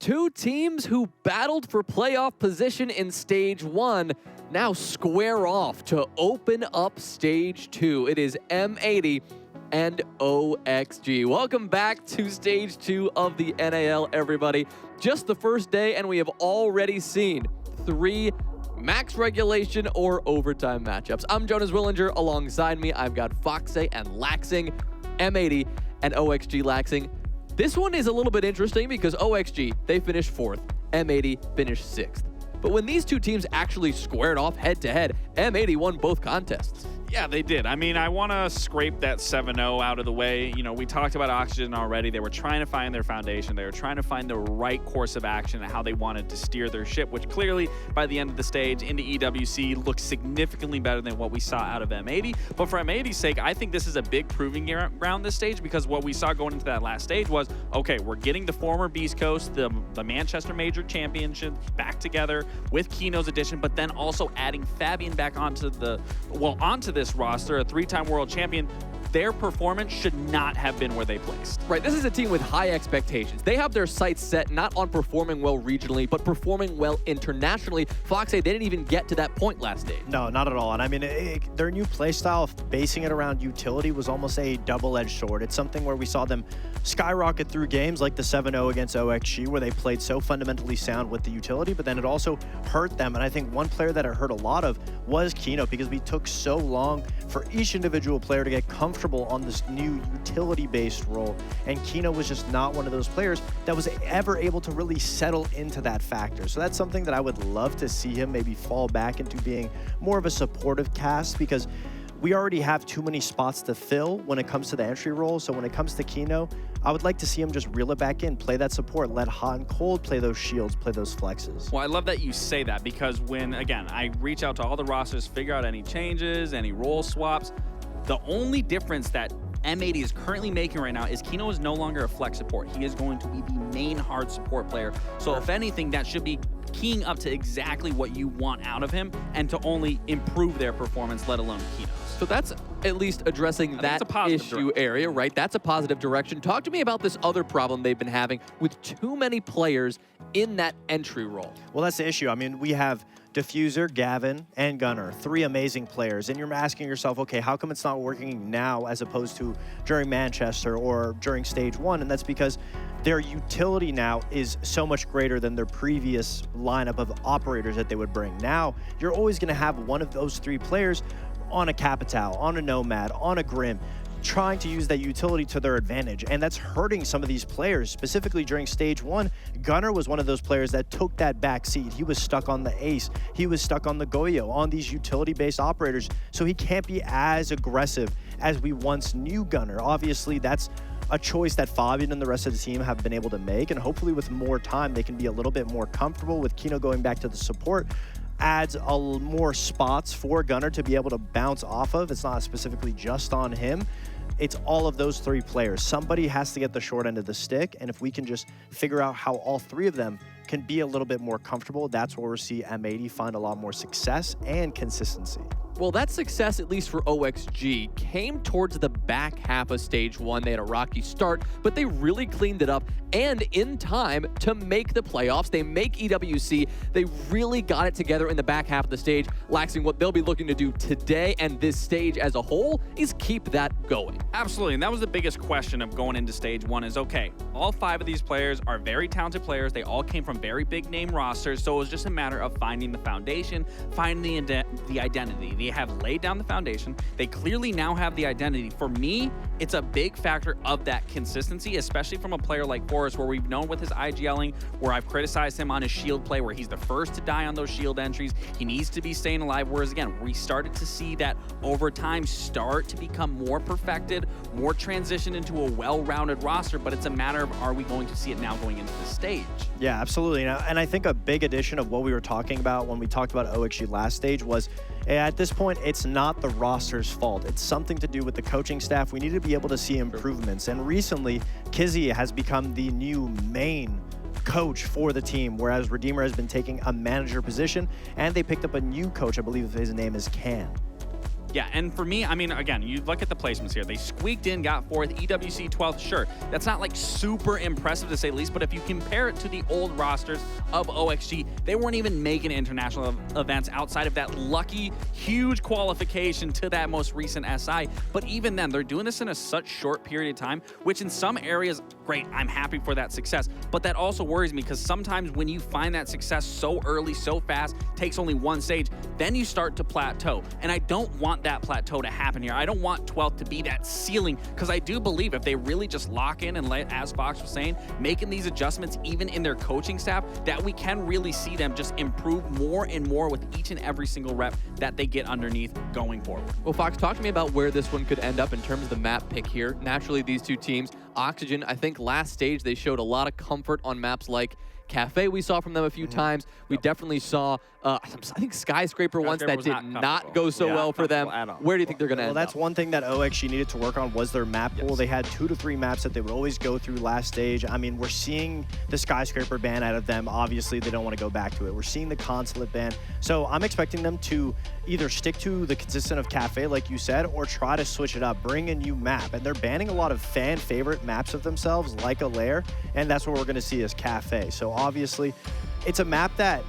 Two teams who battled for playoff position in Stage 1 now square off to open up Stage 2. It is M80 and OXG. Welcome back to Stage 2 of the NAL, everybody. Just the first day, and we have already seen 3 max regulation or overtime matchups. I'm Jonas Willinger. Alongside me, I've got Foxe and Laxing, M80 and OXG Laxing. This one is a little bit interesting because OXG, they finished 4th, M80 finished 6th. But when these two teams actually squared off head-to-head, M80 won both contests. Yeah, they did. I mean, I want to scrape that 7-0 out of the way. You know, we talked about Oxygen already. They were trying to find their foundation. They were trying to find the right course of action and how they wanted to steer their ship, which clearly, by the end of the stage, into EWC, looks significantly better than what we saw out of M80. But for M80's sake, I think this is a big proving ground this stage, because what we saw going into that last stage was, okay, we're getting the former Beast Coast, the Manchester Major Championship back together with Kino's addition, but then also adding Fabian back onto this roster, a 3-time world champion. Their performance should not have been where they placed. Right, this is a team with high expectations. They have their sights set not on performing well regionally, but performing well internationally. Foxe, they didn't even get to that point last stage. No, not at all. And I mean, their new playstyle, basing it around utility, was almost a double-edged sword. It's something where we saw them skyrocket through games like the 7-0 against OXG, where they played so fundamentally sound with the utility, but then it also hurt them. And I think one player that it hurt a lot of was Kino, because we took so long for each individual player to get comfortable on this new utility-based role, and Kino was just not one of those players that was ever able to really settle into that factor. So that's something that I would love to see him maybe fall back into being more of a supportive cast, because we already have too many spots to fill when it comes to the entry role. So when it comes to Kino, I would like to see him just reel it back in, play that support, let hot and cold, play those shields, play those flexes. Well, I love that you say that, because when, again, I reach out to all the rosters, figure out any changes, any role swaps, the only difference that M80 is currently making right now is Kino is no longer a flex support. He is going to be the main hard support player. So if anything, that should be keying up to exactly what you want out of him and to only improve their performance, let alone Kino's. So that's at least addressing that issue area, right? That's a positive direction. Talk to me about this other problem they've been having with too many players in that entry role. Well, that's the issue. I mean, we have Diffuser, Gavin, and Gunnar, 3 amazing players. And you're asking yourself, okay, how come it's not working now as opposed to during Manchester or during Stage 1? And that's because their utility now is so much greater than their previous lineup of operators that they would bring. Now, you're always going to have one of those 3 players on a Capital, on a Nomad, on a Grim, trying to use that utility to their advantage, and that's hurting some of these players. Specifically during Stage 1, Gunnar was one of those players that took that back seat. He was stuck on the Ace, he was stuck on the Goyo, on these utility-based operators, so he can't be as aggressive as we once knew Gunnar. Obviously, that's a choice that Fabian and the rest of the team have been able to make, and hopefully with more time, they can be a little bit more comfortable with Kino going back to the support. Adds more spots for Gunnar to be able to bounce off of. It's not specifically just on him. It's all of those 3 players. Somebody has to get the short end of the stick, and if we can just figure out how all 3 of them can be a little bit more comfortable, that's where we'll see M80 find a lot more success and consistency. Well, that success, at least for OXG, came towards the back half of Stage 1. They had a rocky start, but they really cleaned it up, and in time to make the playoffs. They make EWC. They really got it together in the back half of the stage. Laxing, what they'll be looking to do today and this stage as a whole is keep that going. Absolutely, and that was the biggest question of going into Stage 1 is, okay, all 5 of these players are very talented players. They all came from very big name rosters, so it was just a matter of finding the foundation, finding the identity. They have laid down the foundation. They clearly now have the identity. For me, it's a big factor of that consistency, especially from a player like Forrest, where we've known with his IGLing, where I've criticized him on his shield play, where he's the first to die on those shield entries. He needs to be staying alive, whereas again, we started to see that over time start to become more perfected, more transition into a well-rounded roster, but it's a matter of, are we going to see it now going into the stage? Yeah, absolutely. And I think a big addition of what we were talking about when we talked about OXG last stage was, at this point, it's not the roster's fault. It's something to do with the coaching staff. We need to be able to see improvements. And recently, Kizzy has become the new main coach for the team, whereas Redeemer has been taking a manager position, and they picked up a new coach. I believe his name is Can. Yeah, and for me, I mean, again, you look at the placements here. They squeaked in, got 4th, EWC 12th. Sure, that's not like super impressive to say the least, but if you compare it to the old rosters of OXG, they weren't even making international events outside of that lucky, huge qualification to that most recent SI. But even then, they're doing this in such short period of time, which in some areas, great, I'm happy for that success. But that also worries me because sometimes when you find that success so early, so fast, takes only one stage, then you start to plateau. And I don't want that plateau to happen here. I don't want 12th to be that ceiling, because I do believe if they really just lock in and let, as Fox was saying, making these adjustments even in their coaching staff, that we can really see them just improve more and more with each and every single rep that they get underneath going forward. Well, Fox, talk to me about where this one could end up in terms of the map pick here. Naturally, these two teams, Oxygen, I think last stage they showed a lot of comfort on maps like Cafe. We saw from them a few times. We definitely saw, I think Skyscraper once that did not go so well for them. Where do you think they're going to end up? Well, that's one thing that OXG needed to work on was their map pool. They had 2 to 3 maps that they would always go through last stage. I mean, we're seeing the Skyscraper ban out of them. Obviously, they don't want to go back to it. We're seeing the Consulate ban. So I'm expecting them to either stick to the consistent of Cafe, like you said, or try to switch it up, bring a new map. And they're banning a lot of fan favorite maps of themselves, like a lair, and that's what we're going to see as Cafe. So obviously, it's a map that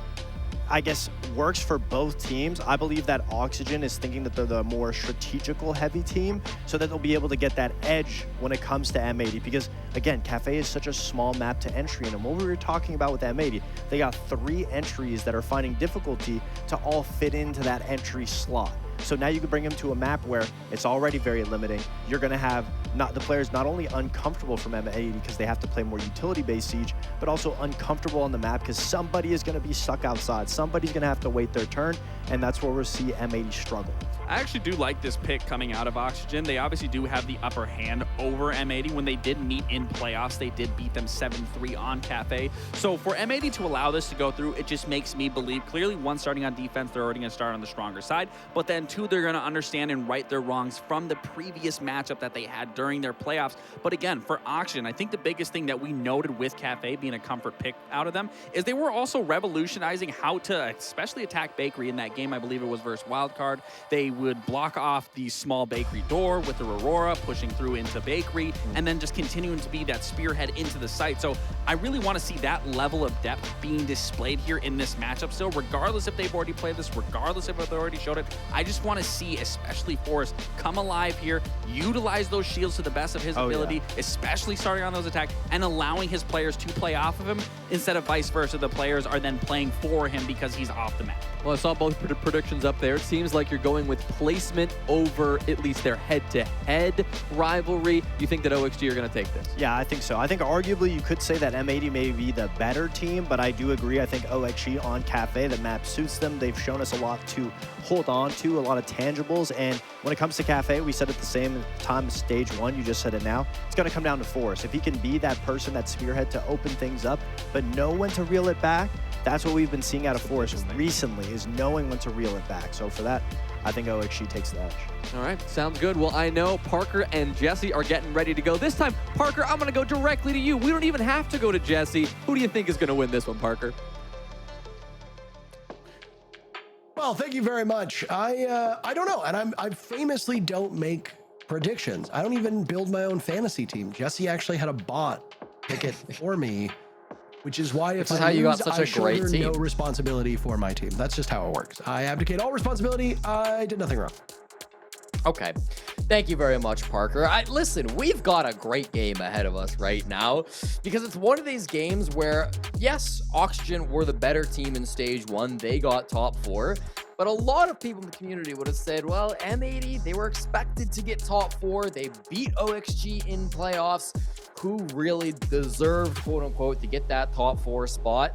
I guess works for both teams. I believe that Oxygen is thinking that they're the more strategical heavy team, so that they'll be able to get that edge when it comes to M80, because again, Cafe is such a small map to entry in, and what we were talking about with M80, they got 3 entries that are finding difficulty to all fit into that entry slot. So now you can bring them to a map where it's already very limiting. You're going to have the players not only uncomfortable from M80 because they have to play more utility-based Siege, but also uncomfortable on the map because somebody is going to be stuck outside. Somebody's going to have to wait their turn, and that's where we'll see M80 struggle. I actually do like this pick coming out of Oxygen. They obviously do have the upper hand over M80. When they did meet in playoffs, they did beat them 7-3 on Cafe. So for M80 to allow this to go through, it just makes me believe, clearly, one, starting on defense, they're already going to start on the stronger side. But then two, they're going to understand and right their wrongs from the previous matchup that they had during their playoffs. But again, for Oxygen, I think the biggest thing that we noted with Cafe being a comfort pick out of them is they were also revolutionizing how to especially attack Bakery in that game. I believe it was versus Wildcard. They would block off the small Bakery door with the Aurora, pushing through into Bakery, and then just continuing to be that spearhead into the site. So I really want to see that level of depth being displayed here in this matchup still, regardless if they've already played this, regardless if they've already showed it. I just want to see, especially Forrest, come alive here, utilize those shields to the best of his ability, especially starting on those attacks, and allowing his players to play off of him instead of vice versa. The players are then playing for him because he's off the map. Well, I saw both predictions up there. It seems like you're going with placement over at least their head-to-head rivalry. You think that OXG are going to take this? Yeah, I think so. I think arguably you could say that M80 may be the better team, but I do agree. I think OXG on Cafe, the map suits them. They've shown us a lot to hold on to, a lot of tangibles. And when it comes to Cafe, we said at the same time as stage 1, you just said it now, it's going to come down to Forrest. If he can be that person, that spearhead to open things up, but know when to reel it back, that's what we've been seeing out of Forrest recently, is knowing when to reel it back. So for that, I think OXG takes the edge. All right, sounds good. Well, I know Parker and Jesse are getting ready to go. This time, Parker, I'm going to go directly to you. We don't even have to go to Jesse. Who do you think is going to win this one, Parker? Well, thank you very much. I don't know, and I famously don't make predictions. I don't even build my own fantasy team. Jesse actually had a bot pick it for me, which is why if I lose, I shoulder no responsibility for my team. That's just how it works. I abdicate all responsibility. I did nothing wrong. Okay. Thank you very much, Parker. Listen, we've got a great game ahead of us right now because it's one of these games where, yes, Oxygen were the better team in stage 1. They got top 4. But a lot of people in the community would have said, well, M80, they were expected to get top 4. They beat OXG in playoffs. Who really deserved, quote unquote, to get that top 4 spot?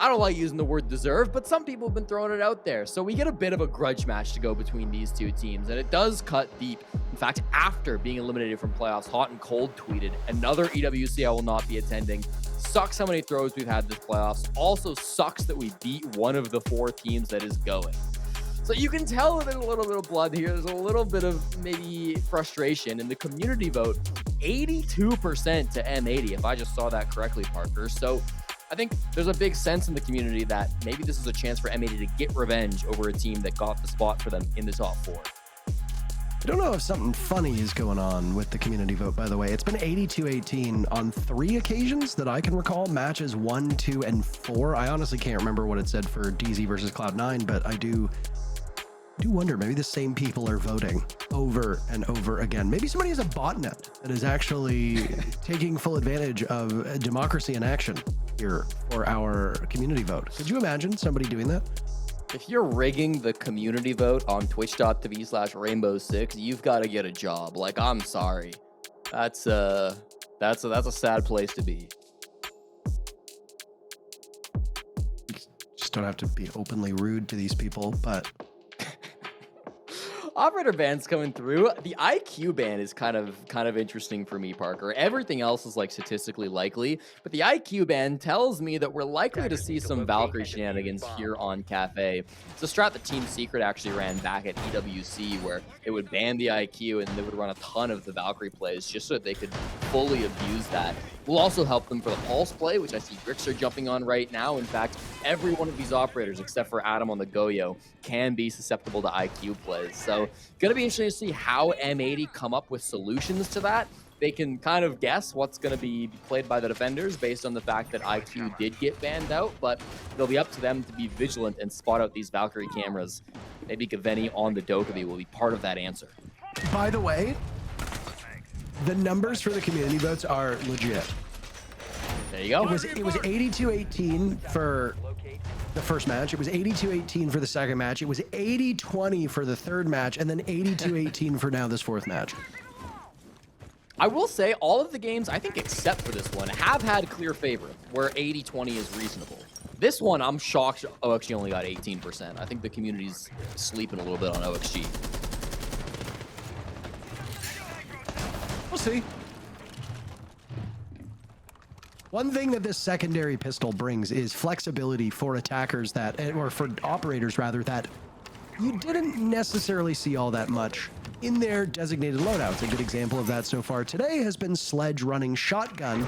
I don't like using the word deserve, but some people have been throwing it out there. So we get a bit of a grudge match to go between these two teams, and it does cut deep. In fact, after being eliminated from playoffs, Hot and Cold tweeted, another EWC I will not be attending. Sucks how many throws we've had this playoffs. Also sucks that we beat one of the 4 teams that is going. So you can tell there's a little bit of blood here. There's a little bit of maybe frustration. In the community vote, 82% to M80, if I just saw that correctly, Parker. So I think there's a big sense in the community that maybe this is a chance for M80 to get revenge over a team that got the spot for them in the top 4. I don't know if something funny is going on with the community vote, by the way. It's been 82-18 on 3 occasions that I can recall, matches 1, 2, and 4. I honestly can't remember what it said for DZ versus Cloud9, but I do wonder, maybe the same people are voting over and over again. Maybe somebody has a botnet that is actually taking full advantage of democracy in action here for our community vote. Could you imagine somebody doing that? If you're rigging the community vote on twitch.tv/rainbow6, you've got to get a job. Like, I'm sorry. That's a sad place to be. Just don't have to be openly rude to these people, but Operator ban's coming through. The IQ ban is kind of interesting for me, Parker. Everything else is like statistically likely, but the IQ ban tells me that we're likely to see some Valkyrie shenanigans here on Cafe. It's a strat that Team Secret actually ran back at EWC, where it would ban the IQ and they would run a ton of the Valkyrie plays just so that they could fully abuse that. Will also help them for the Pulse play, which I see Grixer jumping on right now. In fact, every one of these operators, except for Adam on the Goyo, can be susceptible to IQ plays. So, gonna be interesting to see how M80 come up with solutions to that. They can kind of guess what's going to be played by the defenders based on the fact that IQ did get banned out, but it'll be up to them to be vigilant and spot out these Valkyrie cameras. Maybe Gaveni on the Dokkaebi will be part of that answer. by the way, the numbers for the community votes are legit. There you go. It was 82-18 for the first match. It was 82-18 for the second match. It was 80-20 for the third match, and then 82-18 for now this fourth match. I will say all of the games, I think except for this one, have had clear favor, where 80-20 is reasonable. This one, I'm shocked OXG only got 18%. I think the community's sleeping a little bit on OXG. We'll see. One thing that this secondary pistol brings is flexibility for attackers that, or for operators rather, that you didn't necessarily see all that much in their designated loadouts. A good example of that so far today has been Sledge running shotgun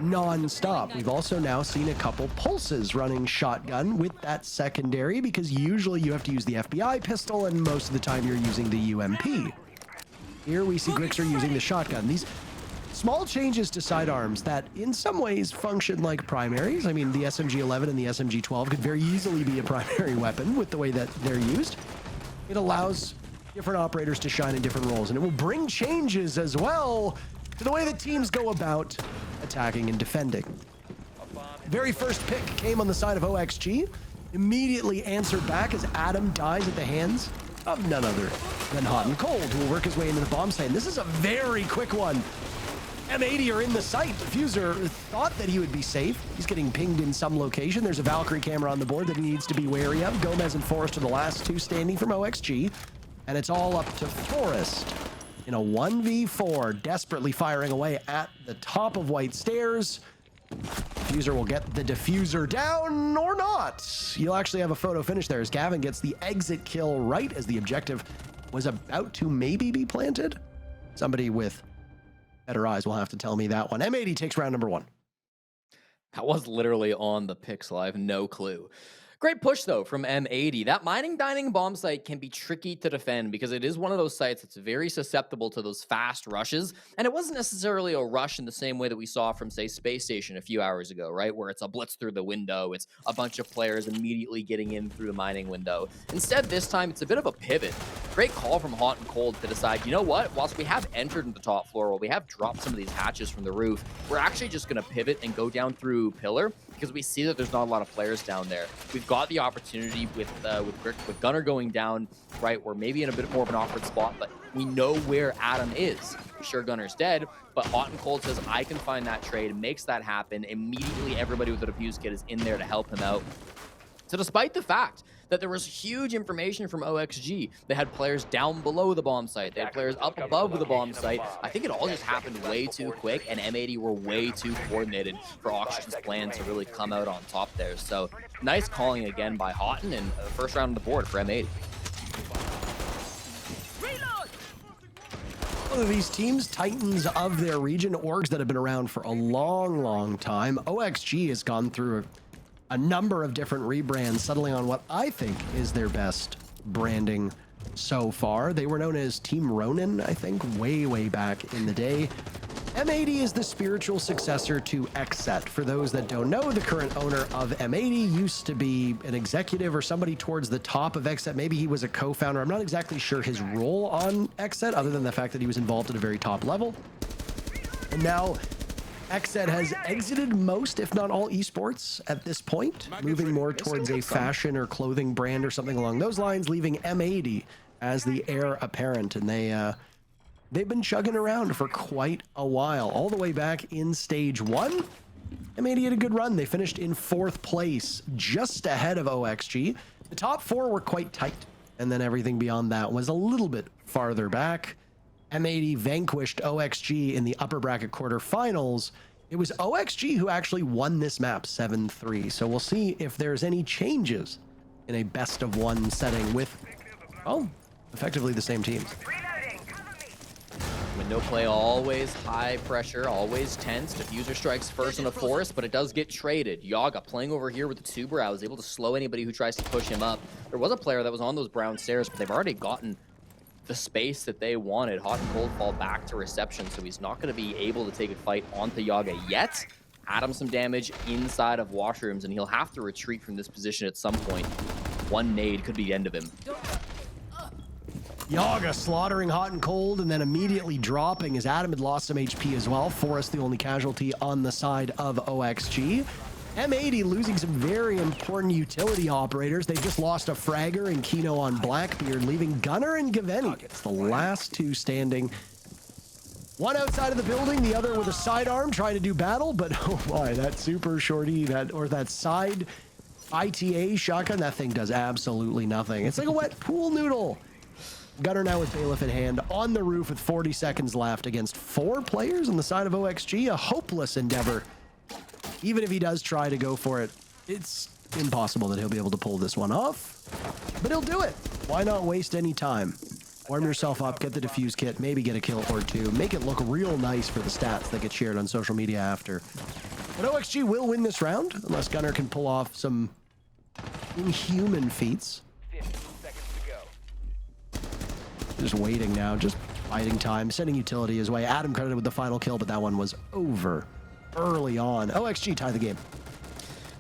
non-stop. We've also now seen a couple pulses running shotgun with that secondary, because usually you have to use the FBI pistol and most of the time you're using the UMP. Here we see Grixer using the shotgun. These small changes to sidearms that in some ways function like primaries. I mean, the SMG-11 and the SMG-12 could very easily be a primary weapon with the way that they're used. It allows different operators to shine in different roles, and it will bring changes as well to the way that teams go about attacking and defending. Very first pick came on the side of OXG, immediately answered back as Adam dies at the hands of none other than Hot and Cold, who will work his way into the bomb site. And this is a very quick one. M80 are in the site. Diffuser thought that he would be safe. He's getting pinged in some location. There's a Valkyrie camera on the board that he needs to be wary of. Gomez and Forrest are the last two standing from OXG. And it's all up to Forrest in a 1v4, desperately firing away at the top of White Stairs. Diffuser will get the diffuser down or not. You'll actually have a photo finish there as Gavin gets the exit kill right as the objective was about to maybe be planted. Somebody with better eyes will have to tell me that one. M80 takes round number 1. That was literally on the pixel. I have no clue. Great push, though, from M80. That mining dining bomb site can be tricky to defend because it is one of those sites that's very susceptible to those fast rushes. And it wasn't necessarily a rush in the same way that we saw from, say, Space Station a few hours ago, right? Where it's a blitz through the window. It's a bunch of players immediately getting in through the mining window. Instead, this time, it's a bit of a pivot. Great call from Hot and Cold to decide, you know what? Whilst we have entered into the top floor, while we have dropped some of these hatches from the roof, we're actually just going to pivot and go down through Pillar because we see that there's not a lot of players down there. We've got the opportunity with Gunner going down, right? We're maybe in a bit more of an awkward spot, but we know where Adam is. We're sure Gunner's dead, but Hot and Cold says, I can find that trade, makes that happen. Immediately, everybody with a defuse kit is in there to help him out. So despite the fact that there was huge information from OXG, they had players down below the bomb site, they had players up above the bomb site, I think it all just happened way too quick, and M80 were way too coordinated for Oxygen's plan to really come out on top there. So nice calling again by Houghton, and first round on the board for M80. One of these teams, titans of their region, orgs that have been around for a long, long time. OXG has gone through a number of different rebrands, settling on what I think is their best branding so far. They were known as Team Ronin, I think, way back in the day. M80 is the spiritual successor to XSET. For those that don't know, the current owner of M80 used to be an executive or somebody towards the top of XSET. Maybe he was a co-founder. I'm not exactly sure his role on XSET, other than the fact that he was involved at a very top level. And now XSET has exited most, if not all, esports at this point, moving more towards a fashion or clothing brand or something along those lines, leaving M80 as the heir apparent. And they've been chugging around for quite a while, all the way back in stage 1. M80 had a good run. They finished in 4th place, just ahead of OXG. The top 4 were quite tight, and then everything beyond that was a little bit farther back. M80 vanquished OXG in the upper bracket quarterfinals. It was OXG who actually won this map 7-3. So we'll see if there's any changes in a best of 1 setting with, well, effectively the same teams. Window play always high pressure, always tense. Diffuser strikes first on the forest, but it does get traded. Yaga playing over here with the two brows, able to slow anybody who tries to push him up. There was a player that was on those brown stairs, but they've already gotten the space that they wanted. Hot and Cold fall back to reception, so he's not going to be able to take a fight onto Yaga yet. Add him some damage inside of washrooms, and he'll have to retreat from this position at some point. One nade could be the end of him. Yaga slaughtering Hot and Cold and then immediately dropping as Adam had lost some HP as well. Forrest the only casualty on the side of OXG. M80 losing some very important utility operators. They just lost a Fragger and Kino on Blackbeard, leaving Gunner and Gaveni. It's the last two standing. One outside of the building, the other with a sidearm trying to do battle, but oh my, that super shorty, that side ITA shotgun, that thing does absolutely nothing. It's like a wet pool noodle. Gunner now with Bailiff in hand on the roof with 40 seconds left against 4 players on the side of OXG. A hopeless endeavor. Even if he does try to go for it, it's impossible that he'll be able to pull this one off. But he'll do it. Why not waste any time? Warm yourself up, get the defuse kit, maybe get a kill or two. Make it look real nice for the stats that get shared on social media after. But OXG will win this round, unless Gunner can pull off some inhuman feats. 15 seconds to go. Just waiting now, just biding time, sending utility his way. Adam credited with the final kill, but that one was over early on. OXG tie the game.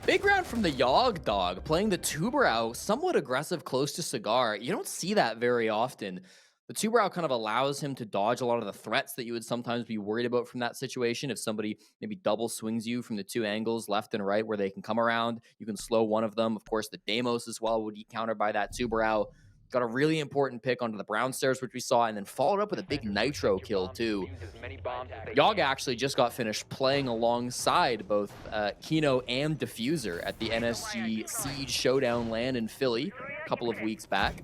Big round from the Yogg dog, playing the Two-Brow, somewhat aggressive close to Cigar. You don't see that very often. The Two-Brow kind of allows him to dodge a lot of the threats that you would sometimes be worried about from that situation. If somebody maybe double swings you from the two angles, left and right, where they can come around, you can slow one of them. Of course, the Deimos as well would be countered by that Two-Brow. Got a really important pick onto the brown stairs, which we saw, and then followed up with a big nitro kill, too. Yogg actually just got finished playing alongside both Kino and Diffuser at the NSG Siege Showdown LAN in Philly a couple of weeks back.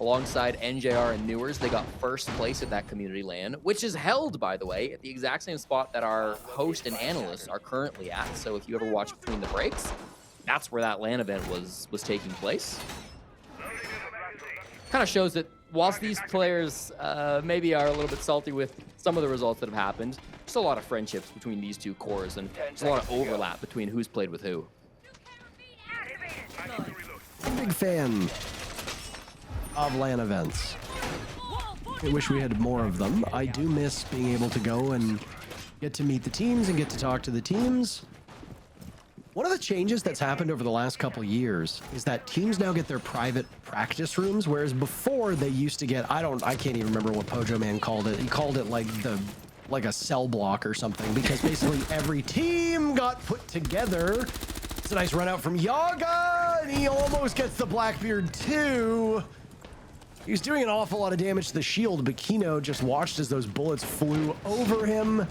Alongside NJR and Newers, they got first place at that community LAN, which is held, by the way, at the exact same spot that our host and analysts are currently at. So if you ever watch Between the Breaks, that's where that LAN event was taking place. Kind of shows that whilst these players maybe are a little bit salty with some of the results that have happened, there's a lot of friendships between these two cores, and there's a lot of overlap between who's played with who. Big fan of LAN events. I wish we had more of them. I do miss being able to go and get to meet the teams and get to talk to the teams. One of the changes that's happened over the last couple years is that teams now get their private practice rooms, whereas before they used to get, I can't even remember what Pojo Man called it. He called it like a cell block or something, because basically every team got put together. It's a nice run out from Yaga, and he almost gets the Blackbeard too. He was doing an awful lot of damage to the shield, but Kino just watched as those bullets flew over him.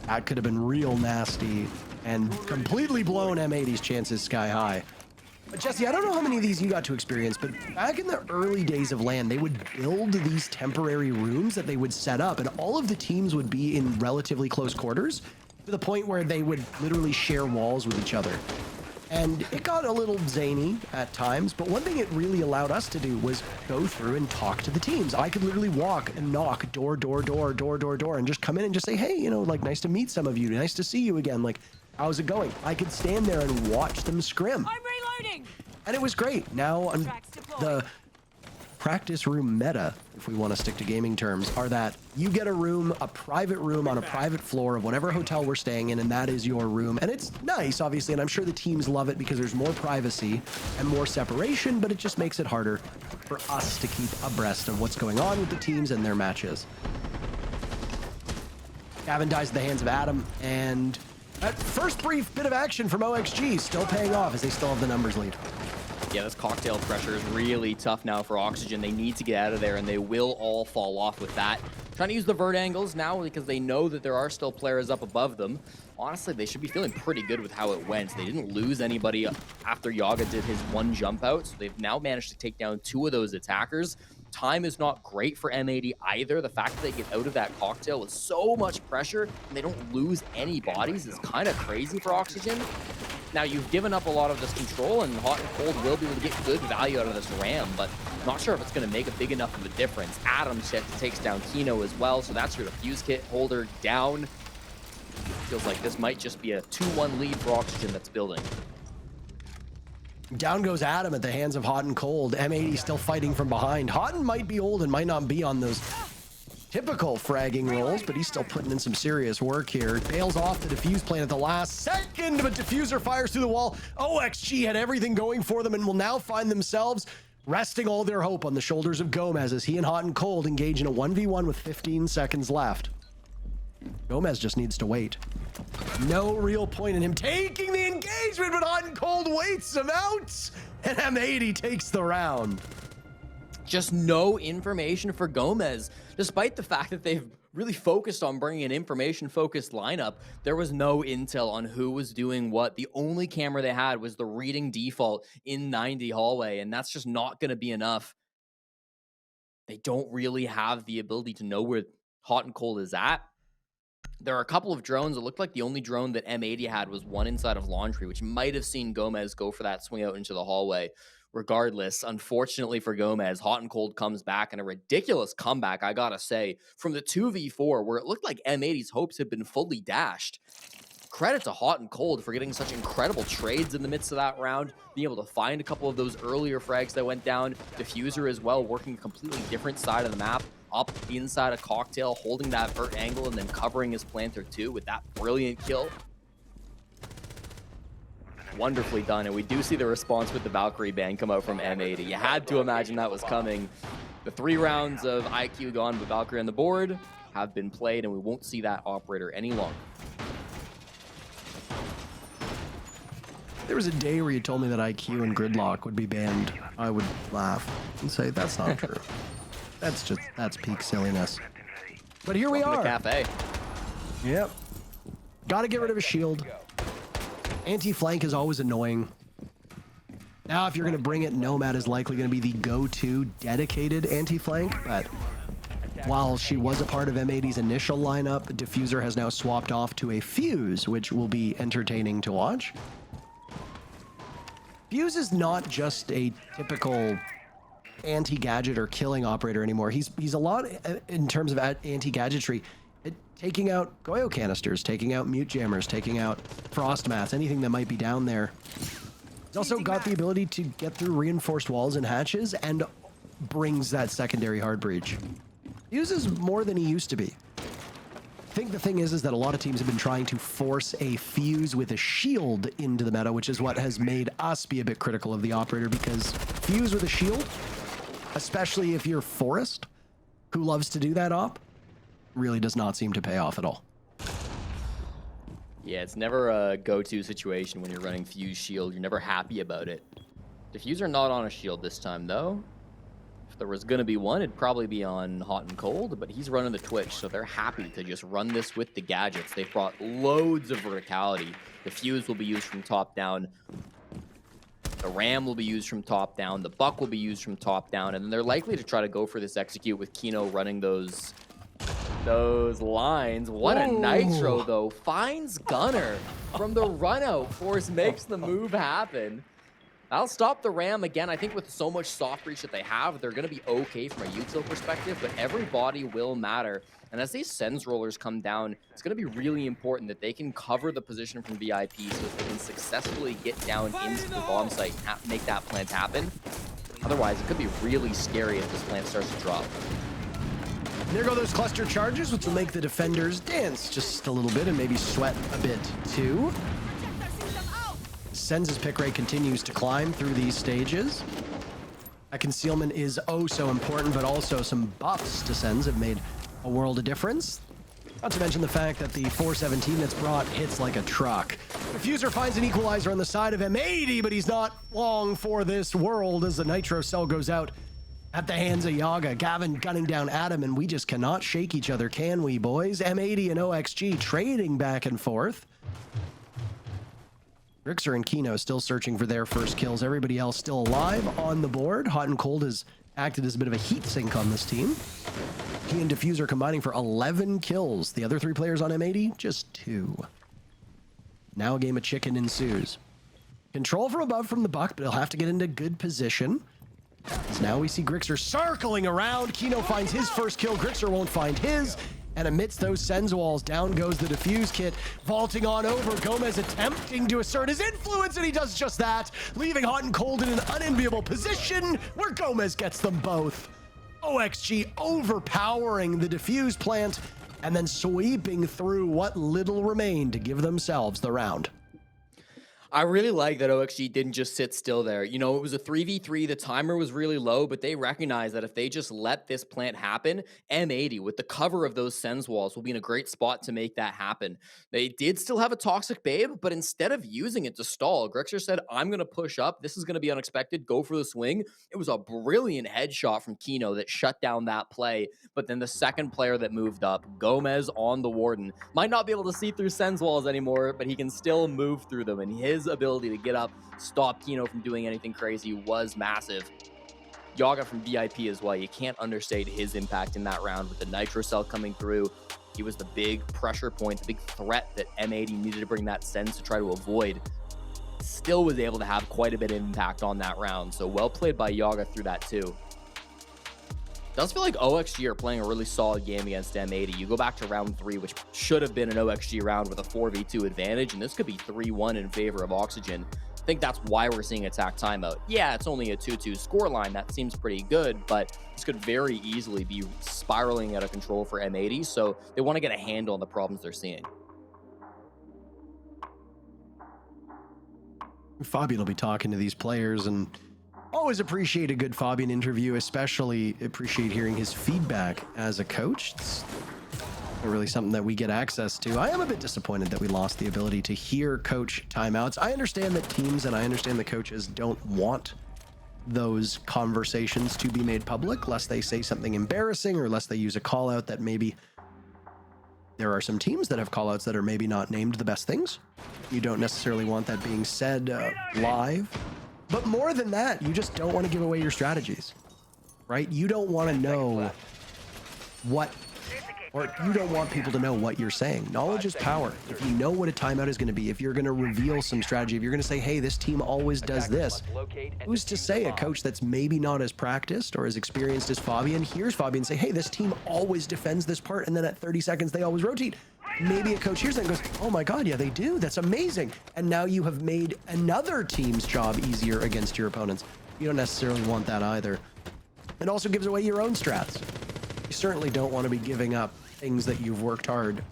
That could have been real nasty and completely blown M80's chances sky high. But Jesse, I don't know how many of these you got to experience, but back in the early days of LAN, they would build these temporary rooms that they would set up, and all of the teams would be in relatively close quarters to the point where they would literally share walls with each other. And it got a little zany at times, but one thing it really allowed us to do was go through and talk to the teams. I could literally walk and knock door, and just come in and just say, hey, like, nice to meet some of you. Nice to see you again. Like, how's it going? I could stand there and watch them scrim. I'm reloading. And it was great. Now, the practice room meta, if we want to stick to gaming terms, are that you get a private room on a private floor of whatever hotel we're staying in, and that is your room. And it's nice, obviously, and I'm sure the teams love it because there's more privacy and more separation, but it just makes it harder for us to keep abreast of what's going on with the teams and their matches. Gavin dies at the hands of Adam, and that first brief bit of action from OXG still paying off as they still have the numbers lead. Yeah, this cocktail pressure is really tough now for Oxygen. They need to get out of there, and they will all fall off with that. Trying to use the vert angles now because they know that there are still players up above them. Honestly, they should be feeling pretty good with how it went. They didn't lose anybody after Yaga did his one jump out, so they've now managed to take down 2 of those attackers. Time is not great for M80 either. The fact that they get out of that cocktail with so much pressure and they don't lose any bodies is kind of crazy for Oxygen. Now, you've given up a lot of this control, and Hot and Cold will be able to get good value out of this Ram, but I'm not sure if it's going to make a big enough of a difference. Adam takes down Kino as well, so that's your defuse kit holder down. Feels like this might just be a 2-1 lead for Oxygen that's building. Down goes Adam at the hands of Hot and Cold. M80 still fighting from behind. Hot and might be old and might not be on those typical fragging rolls, but he's still putting in some serious work here. Bails off the defuse plan at the last second, but Diffuser fires through the wall. OXG had everything going for them and will now find themselves resting all their hope on the shoulders of Gomez as he and Hot and Cold engage in a 1v1 with 15 seconds left. Gomez just needs to wait. No real point in him taking the engagement, but Hot and Cold waits him out, and M80 takes the round. Just no information for Gomez. Despite the fact that they've really focused on bringing an information-focused lineup, there was no intel on who was doing what. The only camera they had was the reading default in 90 hallway, and that's just not going to be enough. They don't really have the ability to know where Hot and Cold is at. There are a couple of drones. It looked like the only drone that M80 had was one inside of Laundry, which might have seen Gomez go for that swing out into the hallway. Regardless, unfortunately for Gomez, Hot and Cold comes back in a ridiculous comeback, I gotta say, from the 2v4 where it looked like M80's hopes had been fully dashed. Credit to Hot and Cold for getting such incredible trades in the midst of that round, being able to find a couple of those earlier frags that went down. Diffuser as well, working a completely different side of the map, up inside a cocktail, holding that vert angle and then covering his planter too with that brilliant kill. Wonderfully done, and we do see the response with the Valkyrie ban come out from M80. You had to imagine that was coming. The 3 rounds of IQ gone with Valkyrie on the board have been played, and we won't see that operator any longer. There was a day where you told me that IQ and Gridlock would be banned. I would laugh and say, that's not true. That's peak silliness. But here we are. The cafe. Yep. Gotta get rid of a shield. Anti-flank is always annoying. Now, if you're going to bring it, Nomad is likely going to be the go-to dedicated anti-flank, but while she was a part of M80's initial lineup, Diffuser has now swapped off to a Fuse, which will be entertaining to watch. Fuse is not just a typical anti-gadget or killing operator anymore. He's a lot in terms of anti-gadgetry. Taking out Goyo canisters, taking out mute jammers, taking out frost mats, anything that might be down there. He's also got the ability to get through reinforced walls and hatches and brings that secondary hard breach. He uses more than he used to be. I think the thing is that a lot of teams have been trying to force a Fuse with a shield into the meta, which is what has made us be a bit critical of the operator, because Fuse with a shield, especially if you're Forest, who loves to do that op, really does not seem to pay off at all. Yeah, it's never a go-to situation when you're running Fuse shield. You're never happy about it. Diffuser not on a shield this time, though. If there was going to be one, it'd probably be on Hot and Cold, but he's running the Twitch, so they're happy to just run this with the gadgets. They've brought loads of verticality. The Fuse will be used from top down. The Ram will be used from top down. The Buck will be used from top down, and then they're likely to try to go for this execute with Kino running those lines. What a nitro, though. Finds Gunner from the run-out. Force makes the move happen. That'll stop the Ram again. I think with so much soft reach that they have, they're going to be okay from a util perspective, but every body will matter. And as these Sens rollers come down, it's going to be really important that they can cover the position from VIP so that they can successfully get down into the bomb site and make that plant happen. Otherwise, it could be really scary if this plant starts to drop. There go those cluster charges, which will make the defenders dance just a little bit and maybe sweat a bit too. Sens' pick rate continues to climb through these stages. That concealment is oh so important, but also some buffs to Sens have made a world of difference. Not to mention the fact that the 417 that's brought hits like a truck. Diffuser finds an equalizer on the side of M80, but he's not long for this world as the nitro cell goes out at the hands of Yaga. Gavin gunning down Adam, and we just cannot shake each other, can we, boys? M80 and OXG trading back and forth. Grixer and Kino still searching for their first kills. Everybody else still alive on the board. Hot and Cold has acted as a bit of a heat sink on this team. He and Diffuser combining for 11 kills. The other 3 players on M80, just 2. Now a game of chicken ensues. Control from above from the Buck, but he'll have to get into good position. So now we see Grixer circling around. Kino finds his first kill. Grixer won't find his. And amidst those Sens walls, down goes the Diffuse kit, vaulting on over. Gomez attempting to assert his influence, and he does just that, leaving Hot and Cold in an unenviable position where Gomez gets them both. OXG overpowering the Diffuse plant and then sweeping through what little remained to give themselves the round. I really like that OXG didn't just sit still there. You know, it was a 3v3. The timer was really low, but they recognized that if they just let this plant happen, M80, with the cover of those Sens walls, will be in a great spot to make that happen. They did still have a Toxic Babe, but instead of using it to stall, Grixer said, I'm going to push up. This is going to be unexpected. Go for the swing. It was a brilliant headshot from Kino that shut down that play. But then the second player that moved up, Gomez on the Warden, might not be able to see through Sens walls anymore, but he can still move through them. And his ability to get up, stop Kino from doing anything crazy was massive. Yaga from VIP as well. You can't understate his impact in that round with the Nitro Cell coming through. He was the big pressure point, the big threat that M80 needed to bring that Sens to try to avoid. Still was able to have quite a bit of impact on that round. So well played by Yaga through that too. Does feel like OXG are playing a really solid game against M80. You go back to round 3, which should have been an OXG round with a 4v2 advantage, and this could be 3-1 in favor of Oxygen. I think that's why we're seeing attack timeout. Yeah, it's only a 2-2 scoreline. That seems pretty good, but this could very easily be spiraling out of control for M80, so they want to get a handle on the problems they're seeing. Fabian will be talking to these players, and always appreciate a good Fabian interview, especially appreciate hearing his feedback as a coach. It's not really something that we get access to. I am a bit disappointed that we lost the ability to hear coach timeouts. I understand that teams and I understand the coaches don't want those conversations to be made public, lest they say something embarrassing or lest they use a call out that maybe there are some teams that have call outs that are maybe not named the best things. You don't necessarily want that being said live. But more than that, you just don't want to give away your strategies, right? You don't want to know what, or you don't want people to know what you're saying. Knowledge is power. If you know what a timeout is going to be, if you're going to reveal some strategy, if you're going to say, hey, this team always does this, who's to say a coach that's maybe not as practiced or as experienced as Fabian hears Fabian say, hey, this team always defends this part, and then at 30 seconds, they always rotate. Maybe a coach hears that and goes, oh my God, yeah, they do. That's amazing. And now you have made another team's job easier against your opponents. You don't necessarily want that either. It also gives away your own strats. You certainly don't want to be giving up things that you've worked hard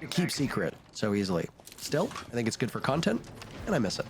to keep secret so easily. Still, I think it's good for content, and I miss it.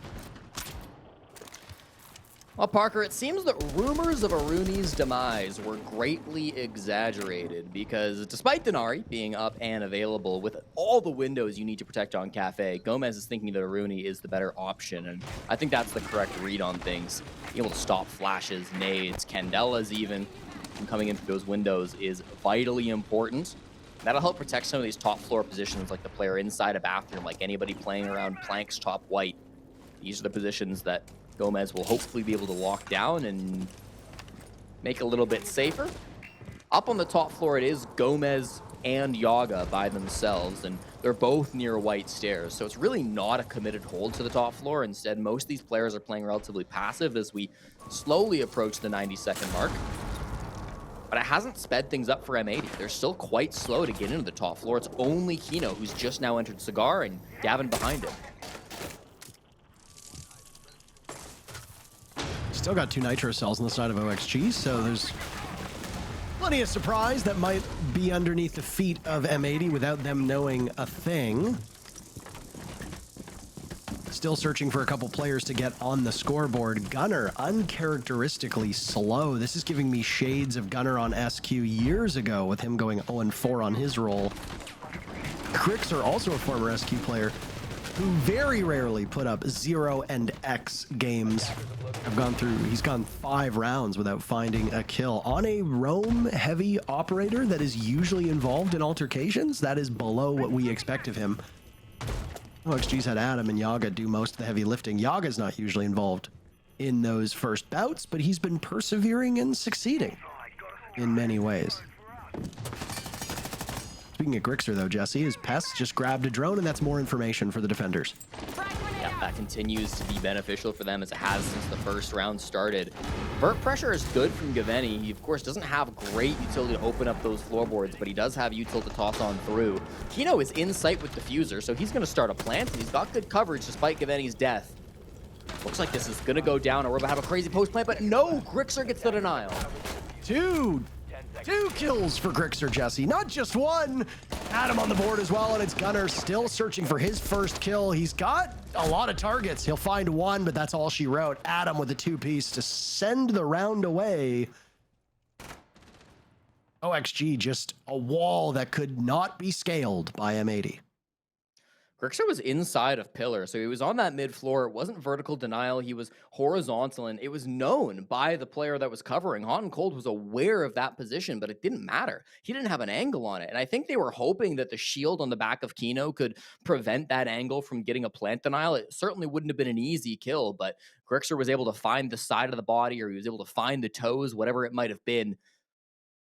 Well, Parker, it seems that rumors of Aruni's demise were greatly exaggerated because despite Denari being up and available with all the windows you need to protect on Cafe, Gomez is thinking that Aruni is the better option, and I think that's the correct read on things. Being able to stop flashes, nades, Candelas even from coming into those windows is vitally important. That'll help protect some of these top floor positions like the player inside a bathroom, like anybody playing around planks top white. These are the positions that Gomez will hopefully be able to lock down and make a little bit safer. Up on the top floor, it is Gomez and Yaga by themselves, and they're both near white stairs. So it's really not a committed hold to the top floor. Instead, most of these players are playing relatively passive as we slowly approach the 90-second mark. But it hasn't sped things up for M80. They're still quite slow to get into the top floor. It's only Kino who's just now entered Cigar and Gavin behind him. still got 2 nitro cells on the side of OXG, so there's plenty of surprise that might be underneath the feet of M80 without them knowing a thing. Still searching for a couple players to get on the scoreboard. Gunner, uncharacteristically slow. This is giving me shades of Gunner on SQ years ago with him going 0-4 on his roll. Crixer, also a former SQ player, who very rarely put up 0 and X games. He's gone 5 rounds without finding a kill. On a roam heavy operator that is usually involved in altercations, that is below what we expect of him. OXG's had Adam and Yaga do most of the heavy lifting. Yaga's not usually involved in those first bouts, but he's been persevering and succeeding in many ways. Speaking of Grixer, though, Jesse, his Pest just grabbed a drone, and that's more information for the defenders. Yeah, that continues to be beneficial for them as it has since the first round started. Vert pressure is good from Gaveni. He, of course, doesn't have great utility to open up those floorboards, but he does have util to toss on through. Kino is in sight with Diffuser, so he's going to start a plant, and he's got good coverage despite Gaveni's death. Looks like this is going to go down, or we're going to have a crazy post plant, but no, Grixer gets the denial. Two kills for Grixer, Jesse. Not just one. Adam on the board as well, and it's Gunner still searching for his first kill. He's got a lot of targets. He'll find one, but that's all she wrote. Adam with a 2-piece to send the round away. OXG, just a wall that could not be scaled by M80. Grixer was inside of Pillar, so he was on that mid floor. It wasn't vertical denial, he was horizontal, and it was known by the player that was covering. Hot and Cold was aware of that position, but it didn't matter. He didn't have an angle on it, and I think they were hoping that the shield on the back of Kino could prevent that angle from getting a plant denial. It certainly wouldn't have been an easy kill, but Grixer was able to find the side of the body, or he was able to find the toes, whatever it might have been.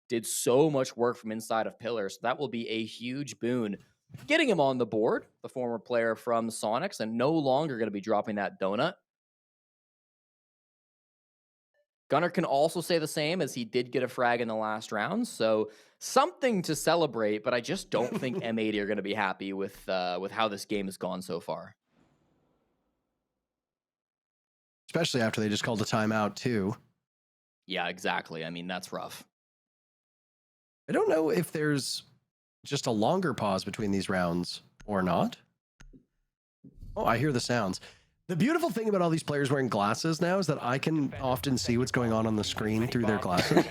Did so much work from inside of Pillar, so that will be a huge boon. Getting him on the board, the former player from Sonics, and no longer going to be dropping that donut. Gunner can also say the same, as he did get a frag in the last round, so something to celebrate, but I just don't think M80 are going to be happy with how this game has gone so far. Especially after they just called a timeout, too. Yeah, exactly. I mean, that's rough. I don't know if there's just a longer pause between these rounds or not. Oh, I hear the sounds. The beautiful thing about all these players wearing glasses now is that I can often see what's going on the screen through their glasses.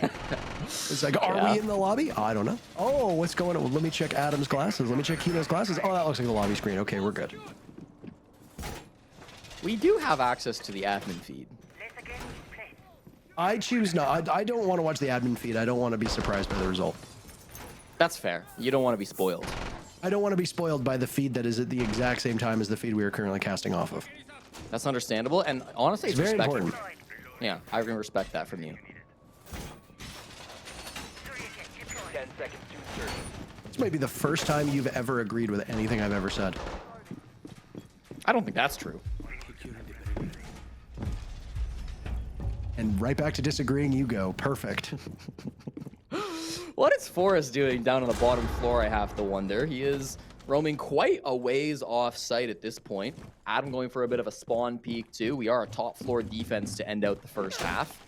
It's like, are we in the lobby? I don't know. Oh, what's going on? Well, let me check Adam's glasses. Let me check Kino's glasses. Oh, that looks like the lobby screen. Okay, we're good. We do have access to the admin feed. I choose not. I don't want to watch the admin feed. I don't want to be surprised by the result. That's fair. You don't want to be spoiled. I don't want to be spoiled by the feed that is at the exact same time as the feed we are currently casting off of. That's understandable, and honestly, it's very respectful. important. Yeah, I can respect that from you. 10 seconds to insertion. This might be the first time you've ever agreed with anything I've ever said. I don't think that's true. And right back to disagreeing you go. Perfect. What is Forrest doing down on the bottom floor, I have to wonder. He is roaming quite a ways off site at this point. Adam going for a bit of a spawn peek too. We are a top floor defense to end out the first half.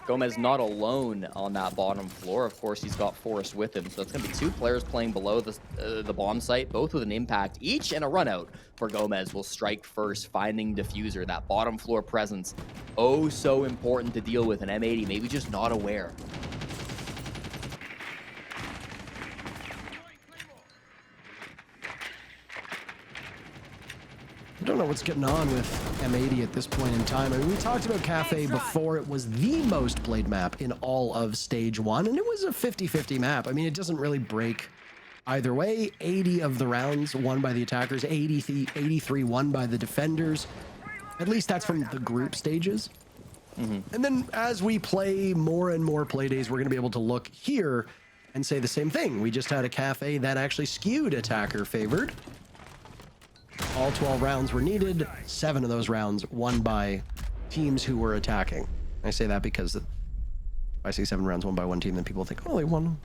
Gomez not alone on that bottom floor. Of course, he's got Forrest with him. So it's going to be 2 players playing below the bomb site, both with an impact each, and a run out for Gomez will strike first, finding Diffuser. That bottom floor presence, oh so important to deal with, an M80 maybe just not aware. I don't know what's getting on with M80 at this point in time. I mean, we talked about Cafe before. It was the most played map in all of Stage 1, and it was a 50-50 map. I mean, it doesn't really break either way. 80 of the rounds won by the attackers, 83 won by the defenders. At least that's from the group stages. And then as we play more and more play days, we're going to be able to look here and say the same thing. We just had a Cafe that actually skewed attacker favored. All 12 rounds were needed. 7 of those rounds won by teams who were attacking. I say that because if I say 7 rounds won by one team, then people think, oh, they won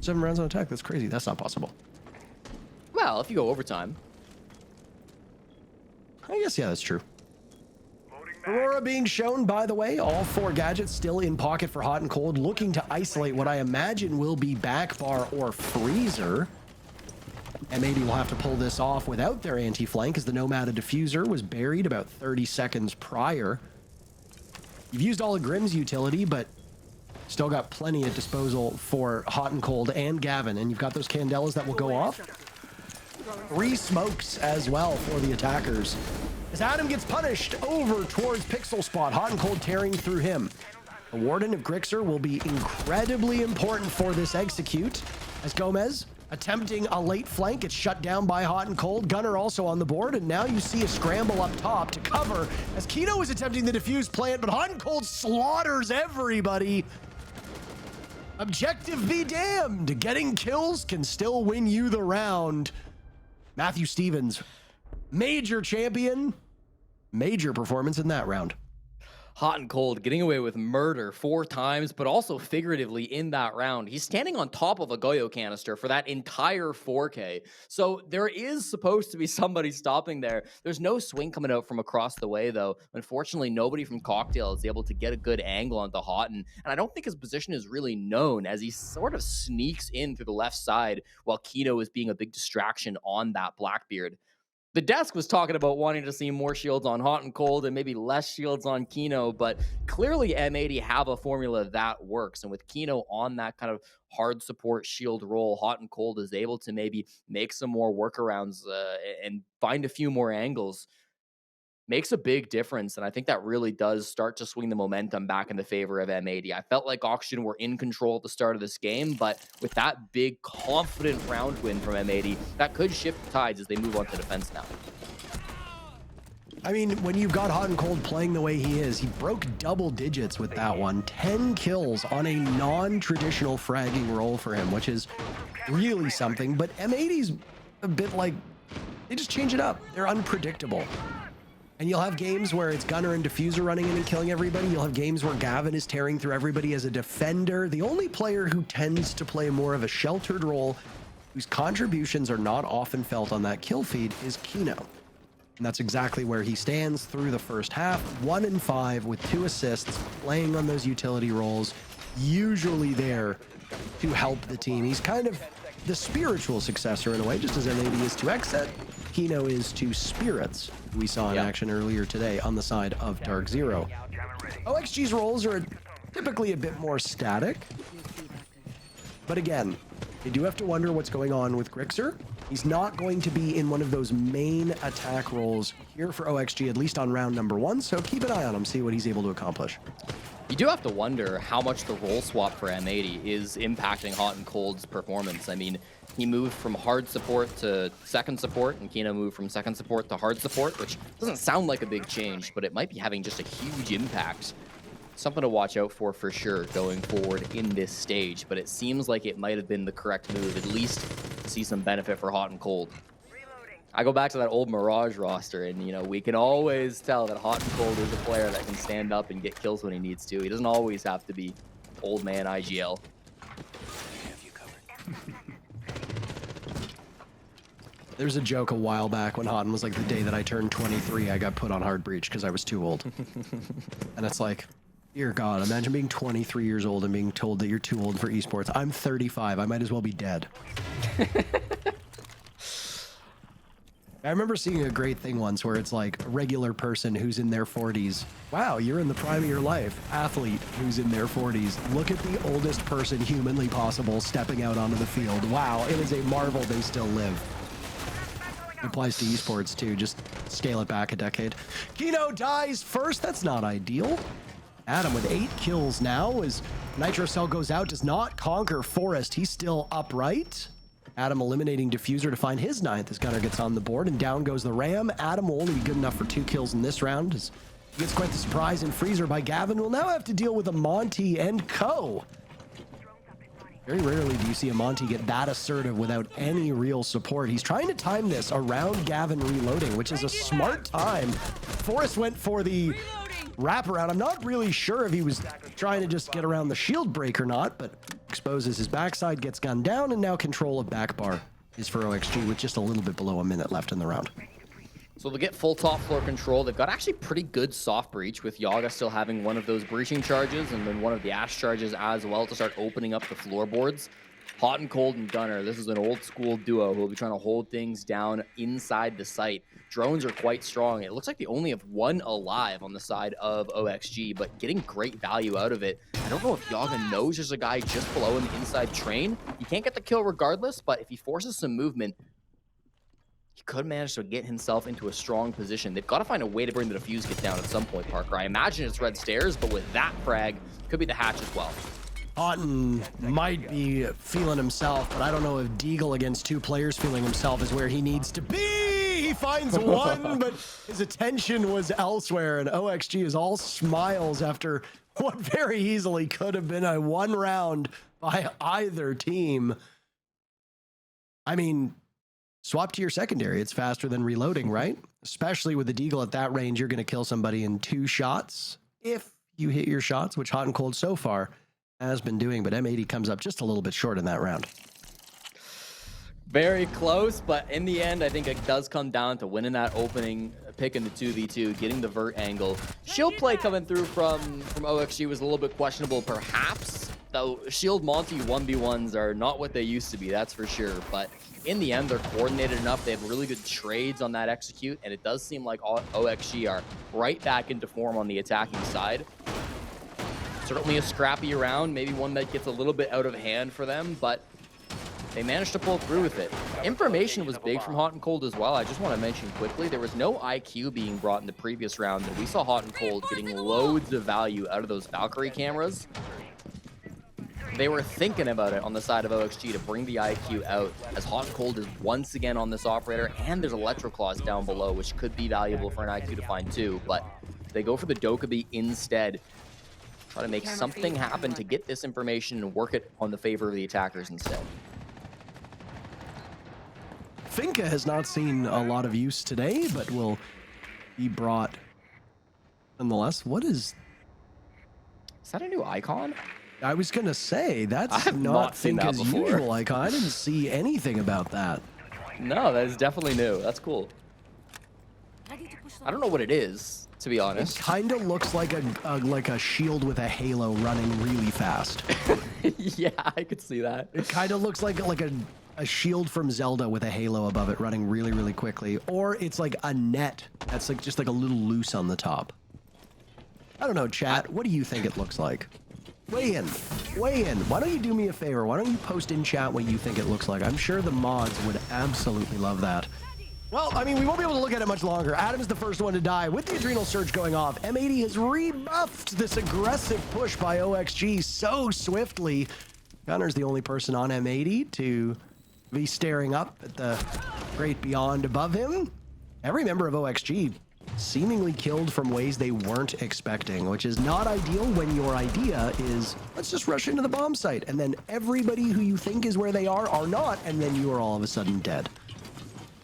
7 rounds on attack. That's crazy. That's not possible. Well, if you go overtime. I guess, yeah, that's true. Aurora being shown, by the way, all 4 gadgets still in pocket for Hot and Cold, looking to isolate what I imagine will be back bar or freezer. M80 will have to pull this off without their anti-flank as the Nomad Diffuser was buried about 30 seconds prior. You've used all of Grimm's utility, but still got plenty at disposal for Hot and Cold and Gavin, and you've got those Candelas that will go off. 3 smokes as well for the attackers. As Adam gets punished over towards Pixel Spot, Hot and Cold tearing through him. The Warden of Grixer will be incredibly important for this execute, as Gomez attempting a late flank. It's shut down by Hot and Cold. Gunner also on the board, and now you see a scramble up top to cover as Kino is attempting the defuse plant, but Hot and Cold slaughters everybody. Objective be damned. Getting kills can still win you the round. Matthew Stevens, major champion, major performance in that round. Hot and Cold getting away with murder 4 times, but also figuratively in that round. He's standing on top of a Goyo canister for that entire 4K. So there is supposed to be somebody stopping there. There's no swing coming out from across the way, though. Unfortunately, nobody from Cocktail is able to get a good angle onto Hot, and I don't think his position is really known as he sort of sneaks in through the left side while Kino is being a big distraction on that Blackbeard. The desk was talking about wanting to see more shields on Hot and Cold and maybe less shields on Kino, but clearly M80 have a formula that works. And with Kino on that kind of hard support shield role, Hot and Cold is able to maybe make some more workarounds and find a few more angles. Makes a big difference, and I think that really does start to swing the momentum back in the favor of M80. I felt like Oxygen were in control at the start of this game, but with that big, confident round win from M80, that could shift the tides as they move on to defense now. I mean, when you've got Hot and Cold playing the way he is, he broke double digits with that one. 10 kills on a non-traditional fragging role for him, which is really something, but M80's a bit like, they just change it up. They're unpredictable. And you'll have games where it's Gunner and Diffuser running in and killing everybody. You'll have games where Gavin is tearing through everybody as a defender. The only player who tends to play more of a sheltered role, whose contributions are not often felt on that kill feed, is Kino. And that's exactly where he stands through the first half. 1 in 5 with 2 assists, playing on those utility roles, usually there to help the team. He's kind of the spiritual successor in a way, just as M80 is to Xset. Kino is to Spirits, we saw in action earlier today on the side of Dark Zero. OXG's roles are typically a bit more static, but again, they do have to wonder what's going on with Grixer. He's not going to be in one of those main attack roles here for OXG, at least on round number 1, so keep an eye on him, see what he's able to accomplish. You do have to wonder how much the role swap for M80 is impacting Hot and Cold's performance. I mean, he moved from hard support to second support, and Kino moved from second support to hard support, which doesn't sound like a big change, but it might be having just a huge impact. Something to watch out for sure going forward in this stage, but it seems like it might have been the correct move, at least to see some benefit for Hot and Cold. I go back to that old Mirage roster, and you know, we can always tell that Hot and Cold is a player that can stand up and get kills when he needs to. He doesn't always have to be old man IGL. There's a joke a while back when Hotton was like, the day that I turned 23, I got put on Hard Breach because I was too old. And it's like, dear God, imagine being 23 years old and being told that you're too old for esports. I'm 35. I might as well be dead. I remember seeing a great thing once where it's like a regular person who's in their 40s. Wow, you're in the prime of your life. Athlete who's in their 40s. Look at the oldest person humanly possible stepping out onto the field. Wow, it is a marvel they still live. It applies to esports too, just scale it back a decade. Kino dies first, that's not ideal. Adam with 8 kills now as Nitro Cell goes out, does not conquer Forest, he's still upright. Adam eliminating Diffuser to find his 9th as Gunner gets on the board, and down goes the Ram. Adam will only be good enough for 2 kills in this round as he gets quite the surprise in Freezer by Gavin. Will now have to deal with a Monty and Co. Very rarely do you see a Monty get that assertive without any real support. He's trying to time this around Gavin reloading, which is a smart time. Forrest went for the wraparound. I'm not really sure if he was trying to just get around the shield break or not, but exposes his backside, gets gunned down, and now control of back bar is for OXG with just a little bit below a minute left in the round. So they'll get full top floor control. They've got actually pretty good soft breach, with Yaga still having one of those breaching charges and then one of the Ash charges as well to start opening up the floorboards. Hot and Cold and Gunner, this is an old school duo who will be trying to hold things down inside the site. Drones are quite strong. It looks like they only have one alive on the side of OXG, but getting great value out of it. I don't know if Yaga knows there's a guy just below him inside train. He can't get the kill regardless, but if he forces some movement, he could manage to get himself into a strong position. They've got to find a way to bring the defuse kit down at some point, Parker. I imagine it's red stairs, but with that frag, could be the hatch as well. Otten might be feeling himself, but I don't know if Deagle against 2 players feeling himself is where he needs to be. He finds one, but his attention was elsewhere, and OXG is all smiles after what very easily could have been a 1 round by either team. I mean, swap to your secondary. It's faster than reloading, right? Especially with the Deagle at that range, you're going to kill somebody in 2 shots. If you hit your shots, which Hot and Cold so far has been doing, but M80 comes up just a little bit short in that round. Very close, but in the end, I think it does come down to winning that opening pick in the 2v2, getting the vert angle. Shield play coming through from OXG was a little bit questionable, perhaps. Though Shield Monty 1v1s are not what they used to be, that's for sure. But in the end, they're coordinated enough. They have really good trades on that execute, and it does seem like OXG are right back into form on the attacking side. Certainly a scrappy round, maybe one that gets a little bit out of hand for them, but they managed to pull through with it. Information was big from Hot and Cold as well. I just want to mention quickly, there was no IQ being brought in the previous round, and we saw Hot and Cold getting loads of value out of those Valkyrie cameras. They were thinking about it on the side of OXG to bring the IQ out, as Hot and Cold is once again on this operator, and there's Electroclaws down below, which could be valuable for an IQ to find too, but they go for the Dokkaebi instead. Try to make something happen to get this information and work it on the favor of the attackers instead. Finka has not seen a lot of use today, but will be brought nonetheless. What is... Is that a new icon? I was going to say, that's not Finka's usual icon. I didn't see anything about that. No, that is definitely new. That's cool. I don't know what it is, to be honest. It kind of looks like a shield with a halo running really fast. Yeah, I could see that. It kind of looks like a shield from Zelda with a halo above it running really, really quickly. Or it's like a net that's like just like a little loose on the top. I don't know, chat. What do you think it looks like? Weigh in. Weigh in. Why don't you do me a favor? Why don't you post in chat what you think it looks like? I'm sure the mods would absolutely love that. Well, I mean, we won't be able to look at it much longer. Adam's the first one to die. With the Adrenal Surge going off, M80 has rebuffed this aggressive push by OXG so swiftly. Gunner's the only person on M80 to be staring up at the great beyond above him. Every member of OXG seemingly killed from ways they weren't expecting, which is not ideal when your idea is, let's just rush into the bomb site, and then everybody who you think is where they are not, and then you are all of a sudden dead.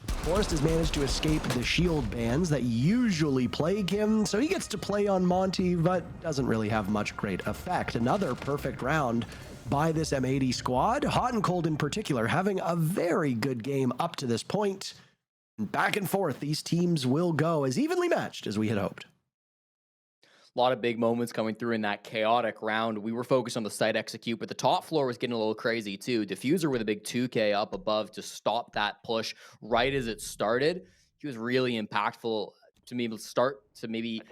Forrest has managed to escape the shield bans that usually plague him, so he gets to play on Monty, but doesn't really have much great effect. Another perfect round by this M80 squad. Hot and Cold in particular having a very good game up to this point. Back and forth, these teams will go as evenly matched as we had hoped. A lot of big moments coming through in that chaotic round. We were focused on the site execute, but the top floor was getting a little crazy too. Diffuser with a big 2K up above to stop that push right as it started. He was really impactful to be able to start to maybe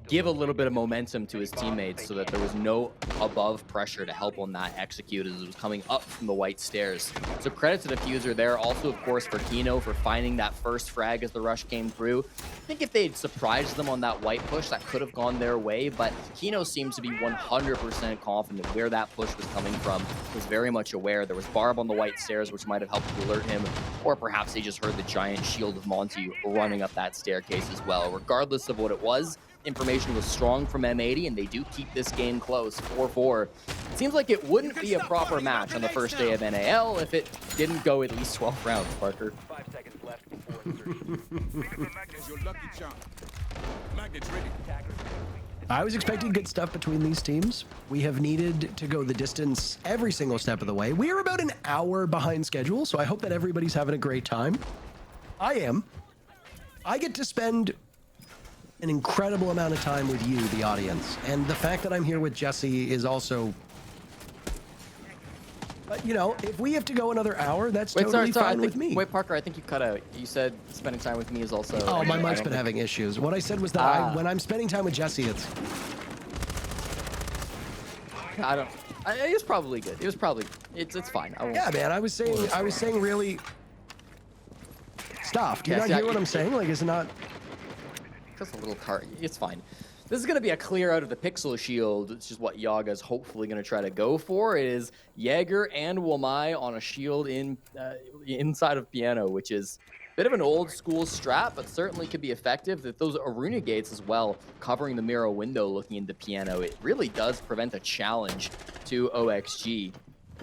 give a little bit of momentum to his teammates so that there was no above pressure to help on that execute as it was coming up from the white stairs. So credit to Diffuser there. Also, of course, for Kino for finding that first frag as the rush came through. I think if they'd surprised them on that white push, that could have gone their way, but Kino seems to be 100% confident where that push was coming from. Was very much aware. There was Barb on the white stairs, which might have helped to alert him, or perhaps he just heard the giant shield of Monty running up that staircase as well. Regardless of what it was, information was strong from M80, and they do keep this game close, 4-4. It seems like it wouldn't be a proper match on the first day of NAL if it didn't go at least 12 rounds, Parker. 5 seconds left before insertion. I was expecting good stuff between these teams. We have needed to go the distance every single step of the way. We are about an hour behind schedule, so I hope that everybody's having a great time. I am. I get to spend an incredible amount of time with you, the audience. And the fact that I'm here with Jesse is also... But, you know, if we have to go another hour, that's totally fine with me. Wait, Parker, I think you cut out. You said spending time with me is also... Oh, my mic's been having issues. What I said was that when I'm spending time with Jesse, it's... It was probably good. It was probably... It's fine. Yeah, man, I was saying really... Stuff. Do you not hear what I'm saying? Like, is it not... Just a little cart. It's fine. This is going to be a clear out of the pixel shield, which is what Yaga's hopefully going to try to go for. It is Jaeger and Wamai on a shield inside of Piano, which is a bit of an old school strat, but certainly could be effective. That those Aruna gates as well, covering the mirror window looking into Piano, it really does prevent a challenge to OXG.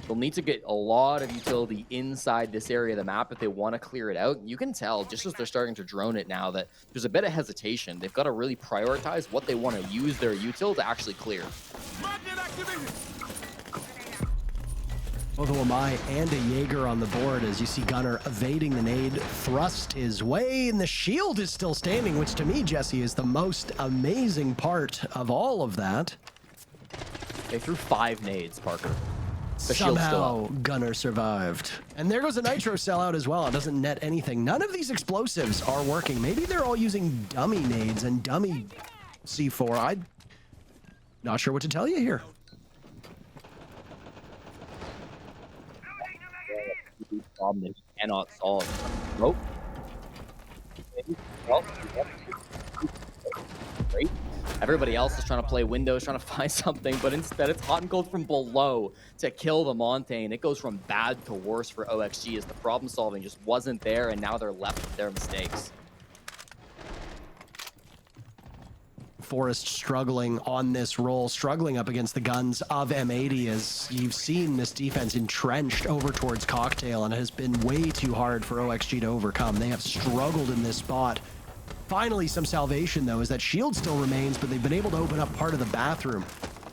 They'll need to get a lot of utility inside this area of the map if they want to clear it out. You can tell, just as they're starting to drone it now, that there's a bit of hesitation. They've got to really prioritize what they want to use their util to actually clear. Both a Wamai and a Jaeger on the board as you see Gunnar evading the nade, thrust his way, and the shield is still standing, which to me, Jesse, is the most amazing part of all of that. They threw 5 nades, Parker. The shield's still Somehow, up. Gunnar survived. And there goes a Nitro sellout as well. It doesn't net anything. None of these explosives are working. Maybe they're all using dummy nades and dummy C4. I'm not sure what to tell you here. Problem that he cannot solve. Nope. Well, great. Everybody else is trying to play windows, trying to find something, but instead it's hot and cold from below to kill the Montaigne. It goes from bad to worse for OXG as the problem solving just wasn't there, and now they're left with their mistakes. Forrest struggling on this roll, struggling up against the guns of M80 as you've seen this defense entrenched over towards Cocktail, and it has been way too hard for OXG to overcome. They have struggled in this spot. Finally, some salvation, though, is that shield still remains, but they've been able to open up part of the bathroom,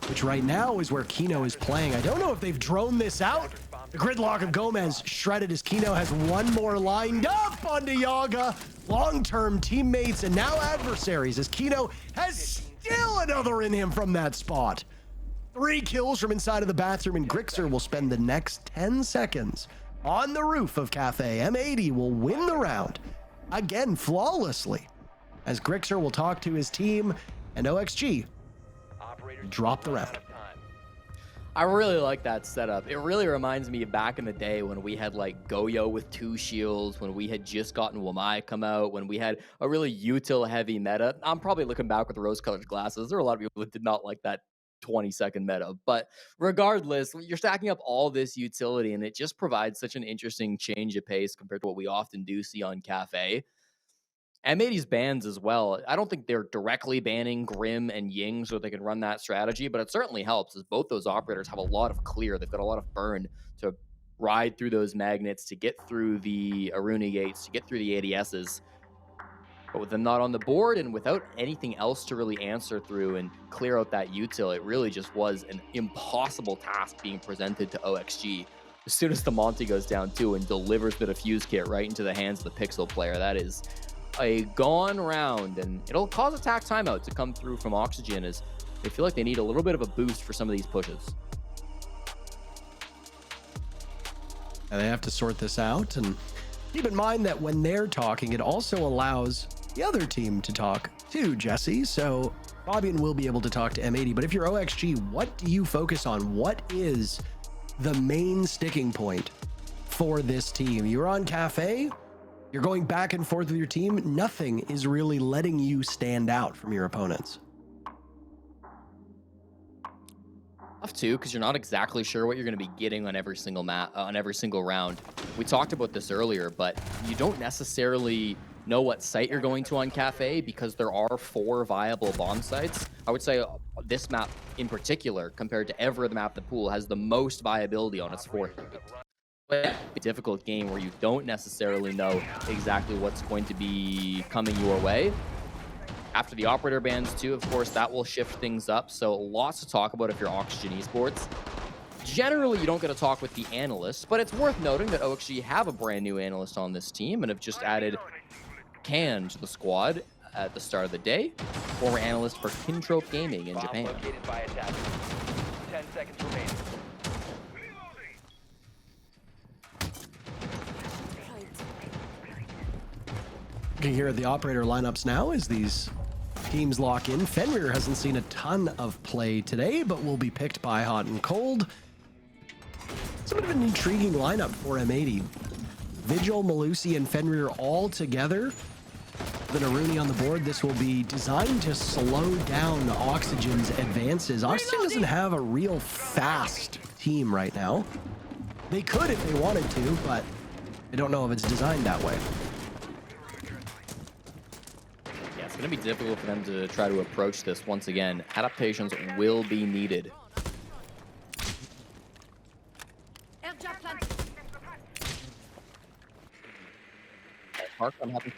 which right now is where Kino is playing. I don't know if they've droned this out. The gridlock of Gomez shredded as Kino has one more lined up onto Yaga. Long-term teammates and now adversaries as Kino has still another in him from that spot. 3 kills from inside of the bathroom, and Grixer will spend the next 10 seconds on the roof of Cafe. M80 will win the round, again flawlessly, as Grixer will talk to his team and OXG drop the round. I really like that setup. It really reminds me of back in the day when we had like Goyo with 2 shields, when we had just gotten Wamai come out, when we had a really util heavy meta. I'm probably looking back with rose-colored glasses. There are a lot of people that did not like that 20-second meta, but regardless, you're stacking up all this utility and it just provides such an interesting change of pace compared to what we often do see on Cafe. M80's bans as well. I don't think they're directly banning Grim and Ying so they can run that strategy, but it certainly helps as both those operators have a lot of clear. They've got a lot of burn to ride through those magnets, to get through the Aruna gates, to get through the ADSs. But with them not on the board and without anything else to really answer through and clear out that util, it really just was an impossible task being presented to OXG. As soon as the Monty goes down too and delivers the defuse kit right into the hands of the Pixel player, that is a gone round, and it'll cause attack timeout to come through from Oxygen as they feel like they need a little bit of a boost for some of these pushes. And they have to sort this out, and keep in mind that when they're talking, it also allows the other team to talk too, Jesse. So Fabian will be able to talk to M80, but if you're OXG, what do you focus on? What is the main sticking point for this team? You're on Cafe, you're going back and forth with your team. Nothing is really letting you stand out from your opponents. Tough too, because you're not exactly sure what you're going to be getting on every single round. We talked about this earlier, but you don't necessarily know what site you're going to on Cafe because there are 4 viable bomb sites. I would say this map in particular, compared to every other map in the pool, has the most viability on its 4th. A difficult game where you don't necessarily know exactly what's going to be coming your way. After the operator bans too, of course, that will shift things up. So lots to talk about if you're Oxygen Esports. Generally, you don't get to talk with the analysts, but it's worth noting that OXG have a brand new analyst on this team and have just added canned the squad at the start of the day. Former analyst for Kintrope Gaming in Bomb Japan. located by attackers. 10 seconds remaining. Looking here at the operator lineups now as these teams lock in. Fenrir hasn't seen a ton of play today, but will be picked by Hot and Cold. Somewhat of an intriguing lineup for M80. Vigil, Malusi, and Fenrir all together. Then Aruni on the board. This will be designed to slow down Oxygen's advances. Oxygen doesn't have a real fast team right now. They could if they wanted to, but I don't know if it's designed that way. Yeah, it's going to be difficult for them to try to approach this once again. Adaptations will be needed. Mark, I'm happy.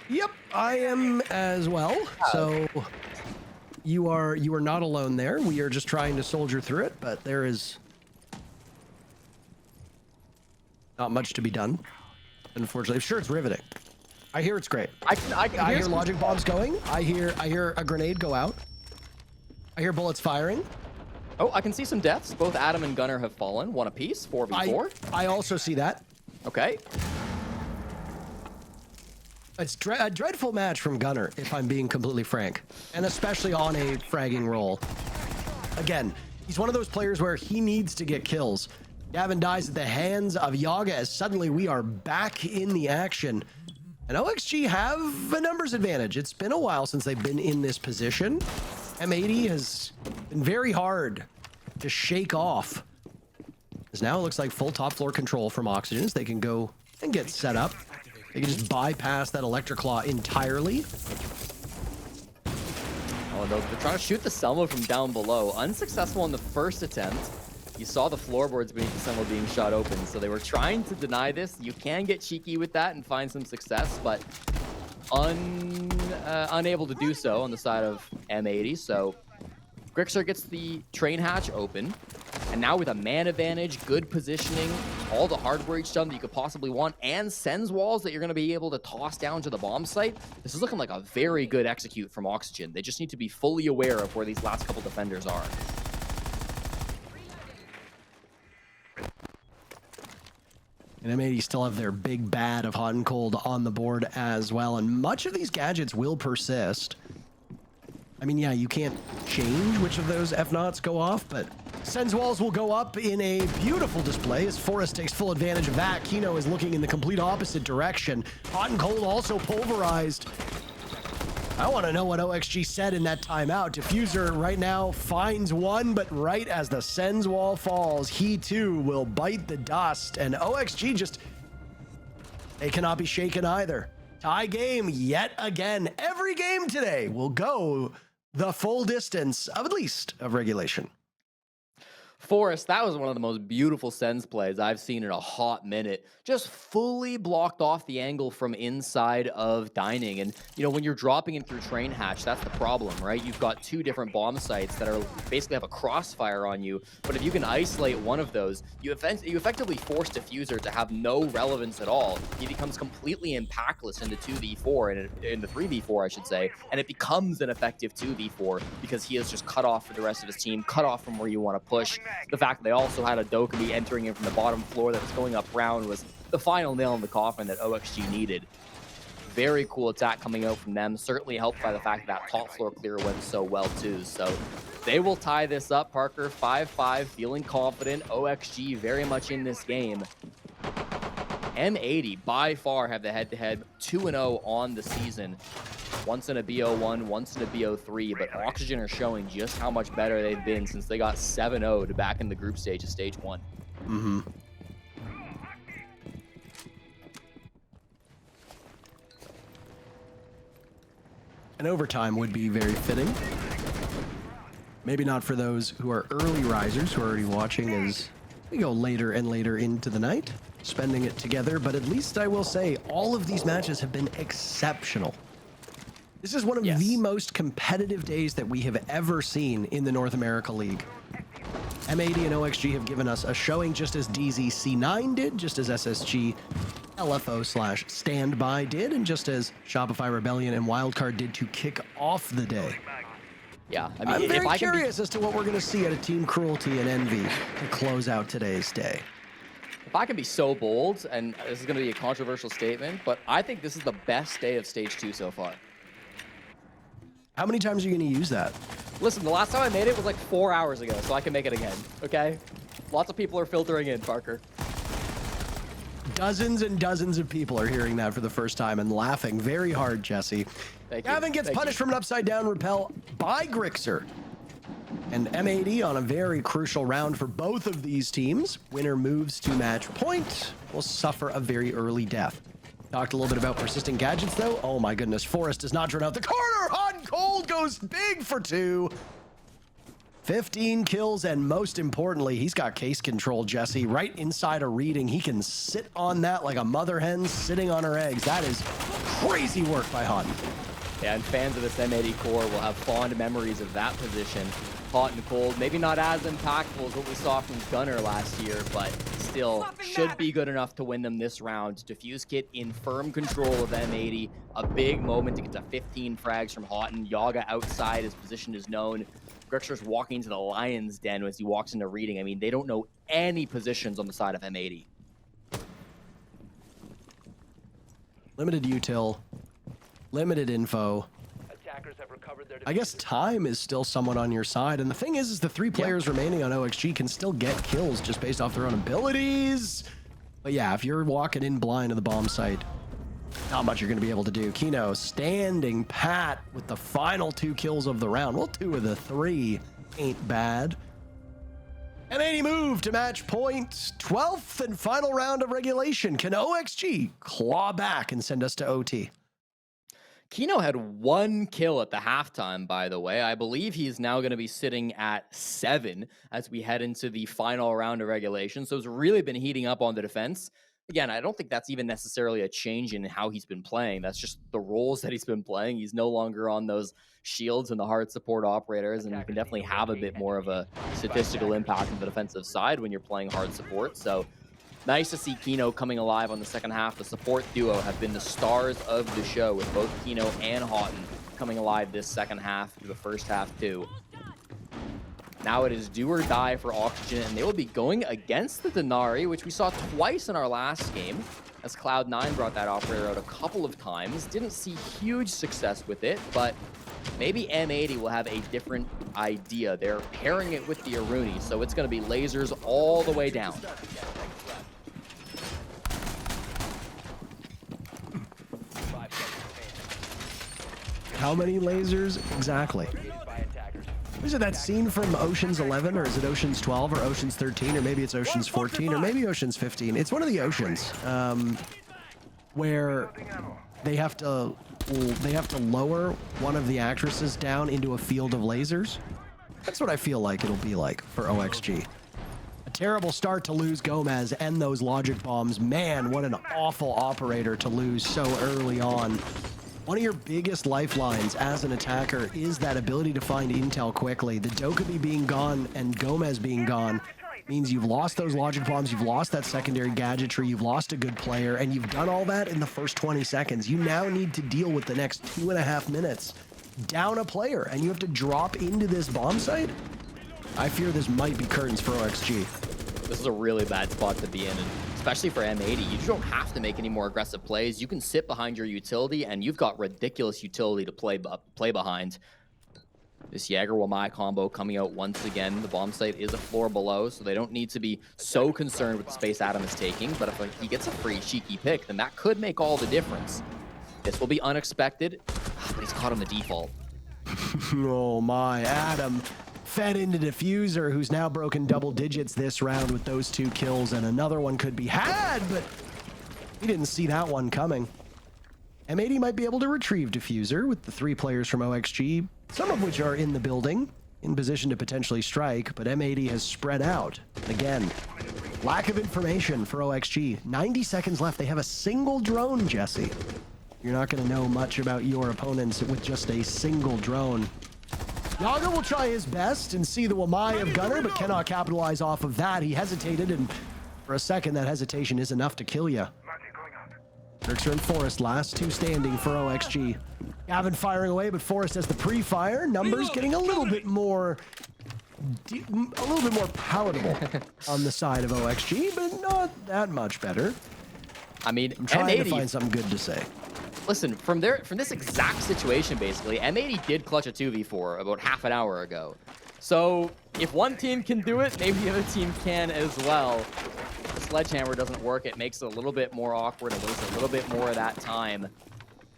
Yep, I am as well. So you are not alone there. We are just trying to soldier through it, but there is not much to be done. Unfortunately, sure, it's riveting. I hear it's great. I hear logic bombs going. I hear a grenade go out. I hear bullets firing. Oh, I can see some deaths. Both Adam and Gunnar have fallen. One apiece, 4v4. I also see that. Okay. It's a dreadful match from Gunnar, if I'm being completely frank, and especially on a fragging roll. Again, he's one of those players where he needs to get kills. Gavin dies at the hands of Yaga as suddenly we are back in the action. And OXG have a numbers advantage. It's been a while since they've been in this position. M80 has been very hard to shake off. As now it looks like full top floor control from Oxygens. They can go and get set up. They can just bypass that Electric Claw entirely. Oh, they're trying to shoot the Selma from down below. Unsuccessful on the first attempt. You saw the floorboards beneath the Selma being shot open, so they were trying to deny this. You can get cheeky with that and find some success, but unable to do so on the side of M80. So Grixer gets the train hatch open, and now with a man advantage, good positioning, all the hard breach done that you could possibly want, and sends walls that you're going to be able to toss down to the bomb site. This is looking like a very good execute from Oxygen. They just need to be fully aware of where these last couple defenders are. And M80 still have their big bad of Hot and Cold on the board as well, and much of these gadgets will persist. I mean, yeah, you can't change which of those F-Nauts go off, but Sens walls will go up in a beautiful display as Forrest takes full advantage of that. Kino is looking in the complete opposite direction. Hot and Cold also pulverized. I want to know what OXG said in that timeout. Diffuser right now finds one, but right as the Sens wall falls, he too will bite the dust. And OXG just, they cannot be shaken either. Tie game yet again. Every game today will go the full distance of at least of regulation. Forrest, that was one of the most beautiful Sens plays I've seen in a hot minute. Just fully blocked off the angle from inside of dining. And, you know, when you're dropping in through train hatch, that's the problem, right? You've got two different bomb sites that are basically have a crossfire on you. But if you can isolate one of those, you effectively force Diffuser to have no relevance at all. He becomes completely impactless into 2v4, and in the 3v4, I should say. And it becomes an effective 2v4 because he is just cut off for the rest of his team, cut off from where you want to push. The fact that they also had a Dokkaebi entering in from the bottom floor that was going up round was the final nail in the coffin that OXG needed. Very cool attack coming out from them, certainly helped by the fact that top floor clear went so well too. So they will tie this up, Parker, 5-5, feeling confident. OXG very much in this game. M80 by far have the head-to-head 2-0 on the season. Once in a BO1, once in a BO3, but Oxygen are showing just how much better they've been since they got 7-0'd back in the group stage of stage 1. Mm-hmm. An overtime would be very fitting. Maybe not for those who are early risers who are already watching as we go later and later into the night, spending it together, but at least I will say all of these matches have been exceptional. This is one of the most competitive days that we have ever seen in the North America League. M80 and OXG have given us a showing just as DZC9 did, just as SSG LFO/Standby did, and just as Shopify Rebellion and Wildcard did to kick off the day. Yeah, I mean, I'm if very I can be, curious as to what we're going to see at a Team Cruelty and Envy to close out today's day. if I can be so bold, and this is going to be a controversial statement, but I think this is the best day of Stage 2 so far. How many times are you going to use that? Listen, the last time I made it was like 4 hours ago, so I can make it again, okay? Lots of people are filtering in, Parker. Dozens and dozens of people are hearing that for the first time and laughing very hard, Jesse. Thank you. Gavin gets Thank punished you. from an upside down repel by Grixer. And M80 on a very crucial round for both of these teams. Winner moves to match point, will suffer a very early death. Talked a little bit about persistent gadgets though. Oh my goodness, Forrest does not turn out the corner. Hot and cold goes big for 2. 15 kills, and most importantly, he's got case control, Jesse, right inside a reading. He can sit on that like a mother hen sitting on her eggs. That is crazy work by Hot. Yeah, and fans of this M80 core will have fond memories of that position. Hot and cold, maybe not as impactful as what we saw from Gunner last year, but still should be good enough to win them this round. Diffuse Kit in firm control of M80. A big moment to get to 15 frags from Houghton. Yaga outside, his position is known. Grixer's walking into the lion's den as he walks into reading. I mean, they don't know any positions on the side of M80. Limited util, limited info. Attackers have recovered their I guess time is still somewhat on your side. And the thing is the 3 players remaining on OXG can still get kills just based off their own abilities. But yeah, if you're walking in blind to the bomb site, not much you're going to be able to do. Kino standing pat with the final 2 kills of the round. Well, 2 of the 3 ain't bad. M80 move to match point. 12th and final round of regulation. Can OXG claw back and send us to OT? Kino had 1 kill at the halftime, by the way. I believe he's now going to be sitting at 7 as we head into the final round of regulation. So it's really been heating up on the defense. Again, I don't think that's even necessarily a change in how he's been playing. That's just the roles that he's been playing. He's no longer on those shields and the hard support operators, and you can definitely have a bit more of a statistical impact on the defensive side when you're playing hard support. So nice to see Kino coming alive on the second half. The support duo have been the stars of the show, with both Kino and Houghton coming alive this second half through the first half too. Now it is do or die for Oxygen, and they will be going against the Denari, which we saw twice in our last game, as Cloud9 brought that operator out a couple of times. Didn't see huge success with it, but maybe M80 will have a different idea. They're pairing it with the Aruni, so it's going to be lasers all the way down. How many lasers exactly? Is it that scene from Ocean's 11, or is it Ocean's 12, or Ocean's 13, or maybe it's Ocean's 14, or maybe Ocean's 15? It's one of the oceans where they have to lower one of the actresses down into a field of lasers. That's what I feel like it'll be like for OXG. A terrible start to lose Gomez and those logic bombs. Man, what an awful operator to lose so early on. One of your biggest lifelines as an attacker is that ability to find intel quickly. The Dokkaebi being gone and Gomez being gone means you've lost those logic bombs, you've lost that secondary gadgetry, you've lost a good player, and you've done all that in the first 20 seconds. You now need to deal with the next 2.5 minutes. Down a player, and you have to drop into this bomb site? I fear this might be curtains for OXG. This is a really bad spot to be in, and especially for M80. You don't have to make any more aggressive plays. You can sit behind your utility, and you've got ridiculous utility to play behind. This Jaeger-Wamai combo coming out once again. The bomb site is a floor below, so they don't need to be so concerned with the space Adam is taking. But if he gets a free cheeky pick, then that could make all the difference. This will be unexpected, but he's caught on the default. Oh my, Adam fed into Diffuser, who's now broken double digits this round with those 2 kills, and another one could be had, but he didn't see that one coming. M80 might be able to retrieve Diffuser with the 3 players from OXG, some of which are in the building, in position to potentially strike, but M80 has spread out. Again, lack of information for OXG. 90 seconds left. They have a single drone, Jesse. You're not going to know much about your opponents with just a single drone. Yaga will try his best and see the Wamai of Gunner, but cannot capitalize off of that. He hesitated, and for a second, that hesitation is enough to kill you. Grixer and Forrest, last two standing for OXG. Gavin firing away, but Forrest has the pre-fire. Numbers getting a little bit more palatable on the side of OXG, but not that much better. I mean, I'm trying to M80 find something good to say. Listen, from this exact situation, basically, M80 did clutch a 2v4 about half an hour ago. So if one team can do it, maybe the other team can as well. If the sledgehammer doesn't work, it makes it a little bit more awkward and wastes a little bit more of that time.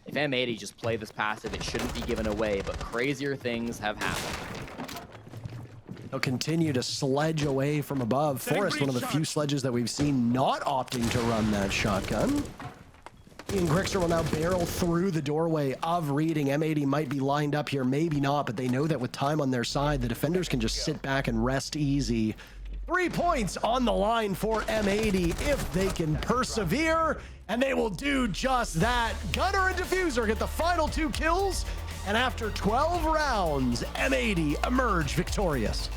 If M80 just play this passive, it shouldn't be given away, but crazier things have happened. They'll continue to sledge away from above. Forrest, one of the few sledges that we've seen not opting to run that shotgun. Ian Grixer will now barrel through the doorway of reading. M80 might be lined up here, maybe not, but they know that with time on their side, the defenders can just sit back and rest easy. 3 points on the line for M80 if they can persevere, and they will do just that. Gunner and Diffuser get the final 2 kills, and after 12 rounds, M80 emerge victorious.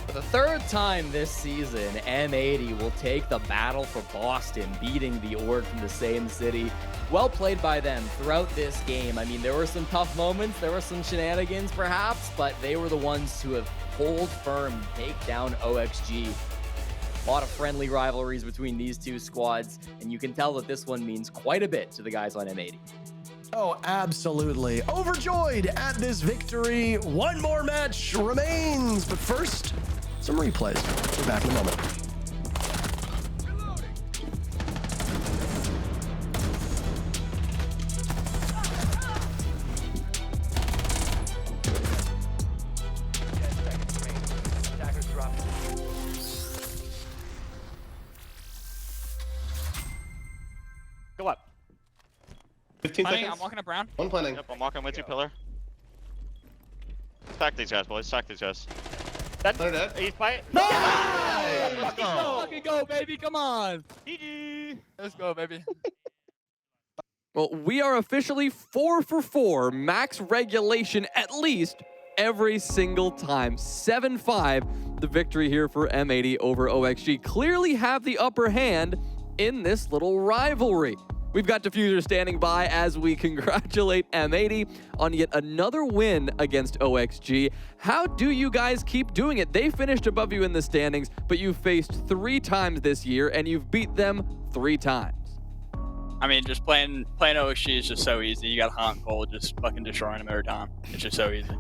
For the third time this season, M80 will take the battle for Boston, beating the Org from the same city. Well played by them throughout this game. I mean, there were some tough moments, there were some shenanigans perhaps, but they were the ones to have hold firm, take down OXG. A lot of friendly rivalries between these two squads, and you can tell that this one means quite a bit to the guys on M80. Oh, absolutely. Overjoyed at this victory. One more match remains, but first, some replays. We're back in a moment. Attackers dropping. Go up. 15 Planning, seconds. I'm walking up brown. One planning. Yep, I'm walking with you, pillar. Stack these guys, boys. Stack these guys. That, Planner dead. he's fight. No! Let's go. Fucking go, baby. Come on. GG. Let's go, baby. Well, we are officially 4 for 4, max regulation at least every single time. 7-5, the victory here for M80 over OXG. Clearly have the upper hand in this little rivalry. We've got Diffuser standing by as we congratulate M80 on yet another win against OXG. How do you guys keep doing it? They finished above you in the standings, but you've faced 3 times this year, and you've beat them 3 times. I mean, just playing OXG is just so easy. You got hot and cold, just fucking destroying them every time. It's just so easy.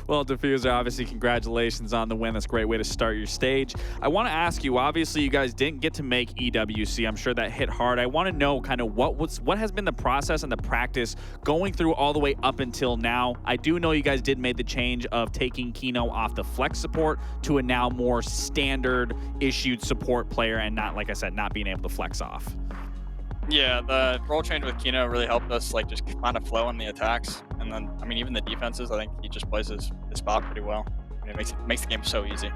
Well, Diffuser, obviously, congratulations on the win. That's a great way to start your stage. I want to ask you, obviously, you guys didn't get to make EWC. I'm sure that hit hard. I want to know kind of what has been the process and the practice going through all the way up until now. I do know you guys did make the change of taking Kino off the flex support to a now more standard issued support player and not, like I said, not being able to flex off. Yeah, the role change with Kino really helped us like just find a flow in the attacks, and then I mean even the defenses. I think he just plays his spot pretty well. I mean, it makes the game so easy,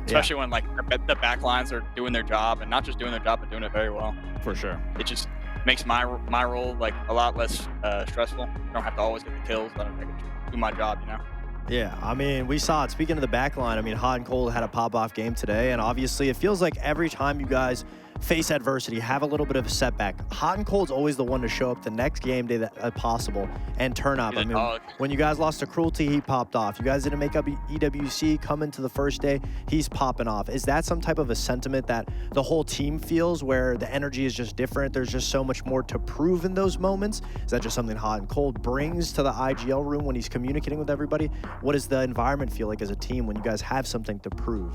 especially when like the back lines are doing their job and not just doing their job but doing it very well. For sure. It just makes my role like a lot less stressful. I don't have to always get the kills. I can do my job, you know. Yeah, I mean, we saw it. Speaking of the back line, I mean, Hot and Cold had a pop-off game today, and obviously it feels like every time you guys face adversity, have a little bit of a setback, Hot and Cold's always the one to show up the next game day that possible and turn up. I mean, when you guys lost to Cruelty, he popped off. You guys didn't make up EWC, come into the first day, he's popping off. Is that some type of a sentiment that the whole team feels where the energy is just different? There's just so much more to prove in those moments? Is that just something Hot and Cold brings to the IGL room when he's communicating with everybody? What does the environment feel like as a team when you guys have something to prove?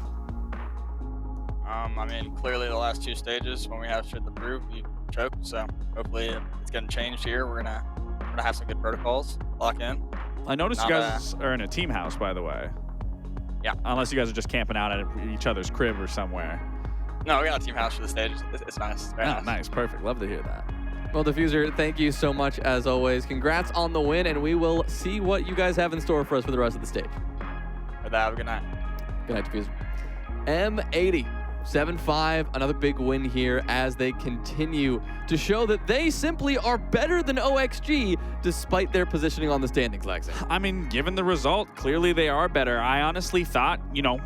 I mean, clearly the last 2 stages when we have shit to prove, we choked. So hopefully it's getting changed here. We're gonna have some good protocols, lock in. I noticed you guys are in a team house, by the way. Yeah. Unless you guys are just camping out at each other's crib or somewhere. No, we got a team house for the stage. It's nice. It's very Oh, nice. nice. Perfect. Love to hear that. Well, Diffuser, thank you so much as always. Congrats on the win, and we will see what you guys have in store for us for the rest of the stage. For that, have a good night. Good night, Diffuser. M80, 7-5, another big win here as they continue to show that they simply are better than OXG despite their positioning on the standings, Lexi. I mean, given the result, clearly they are better. I honestly thought, you know,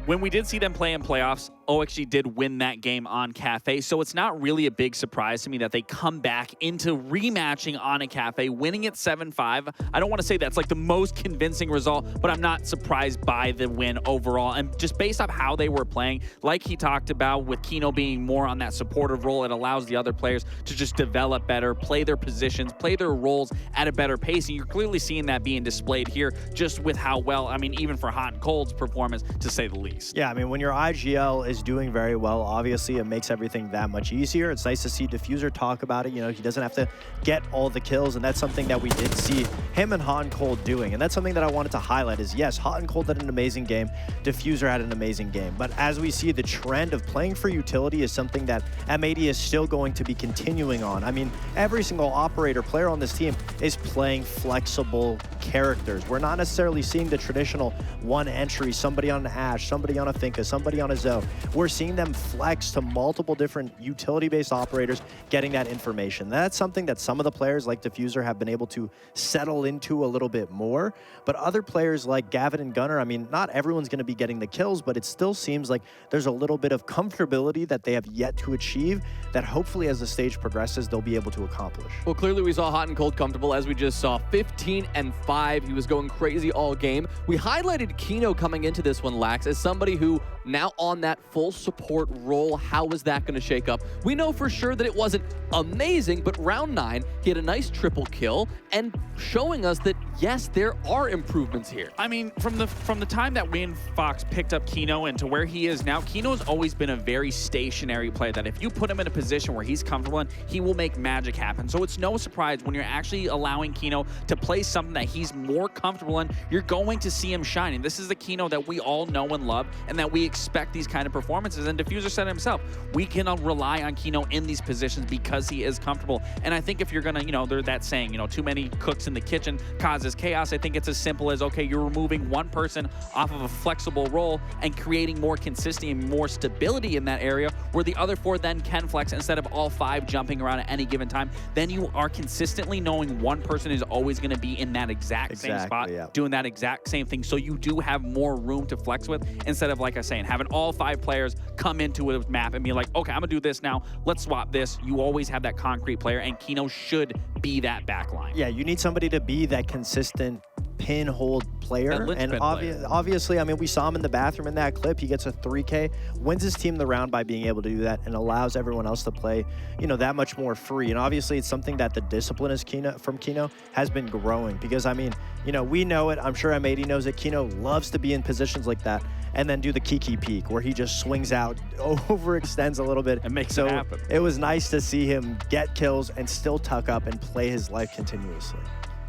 when we did see them play in playoffs, OXG did win that game on Cafe, so it's not really a big surprise to me that they come back into rematching on a Cafe, winning it 7-5. I don't want to say that's like the most convincing result, but I'm not surprised by the win overall. And just based off how they were playing, like he talked about with Kino being more on that supportive role, it allows the other players to just develop better, play their positions, play their roles at a better pace. And you're clearly seeing that being displayed here just with how well, I mean, even for Hot and Cold's performance, to say the least. Yeah, I mean, when your IGL is doing very well, obviously it makes everything that much easier. It's nice to see Diffuser talk about it. You know, he doesn't have to get all the kills, and that's something that we did see him and Hot and Cold doing. And that's something that I wanted to highlight is, yes, Hot and Cold had an amazing game, Diffuser had an amazing game. But as we see, the trend of playing for utility is something that M80 is still going to be continuing on. I mean, every single operator player on this team is playing flexible characters. We're not necessarily seeing the traditional one entry, somebody on an Ash, somebody on a Finka, somebody on a Zoe. We're seeing them flex to multiple different utility-based operators getting that information. That's something that some of the players like Diffuser have been able to settle into a little bit more. But other players like Gavin and Gunnar, I mean, not everyone's going to be getting the kills, but it still seems like there's a little bit of comfortability that they have yet to achieve that hopefully as the stage progresses, they'll be able to accomplish. Well, clearly we saw Hot and Cold comfortable, as we just saw, 15-5. He was going crazy all game. We highlighted Kino coming into this one, Lax, as somebody who now on that full support role. How was that going to shake up? We know for sure that it wasn't amazing, but round 9, he had a nice triple kill and showing us that, yes, there are improvements here. I mean, from the time that Wayne Fox picked up Kino and to where he is now, Kino's always been a very stationary player that if you put him in a position where he's comfortable in, he will make magic happen. So it's no surprise when you're actually allowing Kino to play something that he's more comfortable in, you're going to see him shining. This is the Kino that we all know and love and that we expect these kind of performances. And Diffuser said it himself, we can rely on Kino in these positions because he is comfortable. And I think if you're gonna, you know, there's that saying, you know, too many cooks in the kitchen causes chaos. I think it's as simple as, okay, you're removing one person off of a flexible role and creating more consistency and more stability in that area where the other 4 then can flex instead of all 5 jumping around at any given time. Then you are consistently knowing one person is always going to be in that exact same spot, doing that exact same thing. So you do have more room to flex with instead of, like I was saying, having all 5 players come into a map and be like, okay, I'm gonna do this now. Let's swap this. You always have that concrete player, and Kino should be that backline. Yeah, you need somebody to be that consistent pin-hold player. And obviously, I mean, we saw him in the bathroom in that clip. He gets a 3K, wins his team the round by being able to do that, and allows everyone else to play, you know, that much more free. And obviously, it's something that the discipline is from Kino has been growing because, I mean, you know, we know it. I'm sure M80 knows it. Kino loves to be in positions like that and then do the Kiki peek where he just swings out, overextends a little bit. And makes it happen. It was nice to see him get kills and still tuck up and play his life continuously.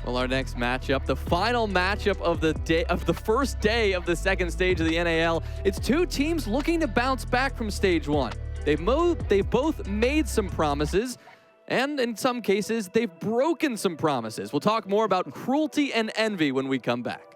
Well, our next matchup, the final matchup of the day, of the first day of the second stage of the NAL, it's 2 teams looking to bounce back from stage 1. They've both made some promises, and in some cases, they've broken some promises. We'll talk more about cruelty and envy when we come back.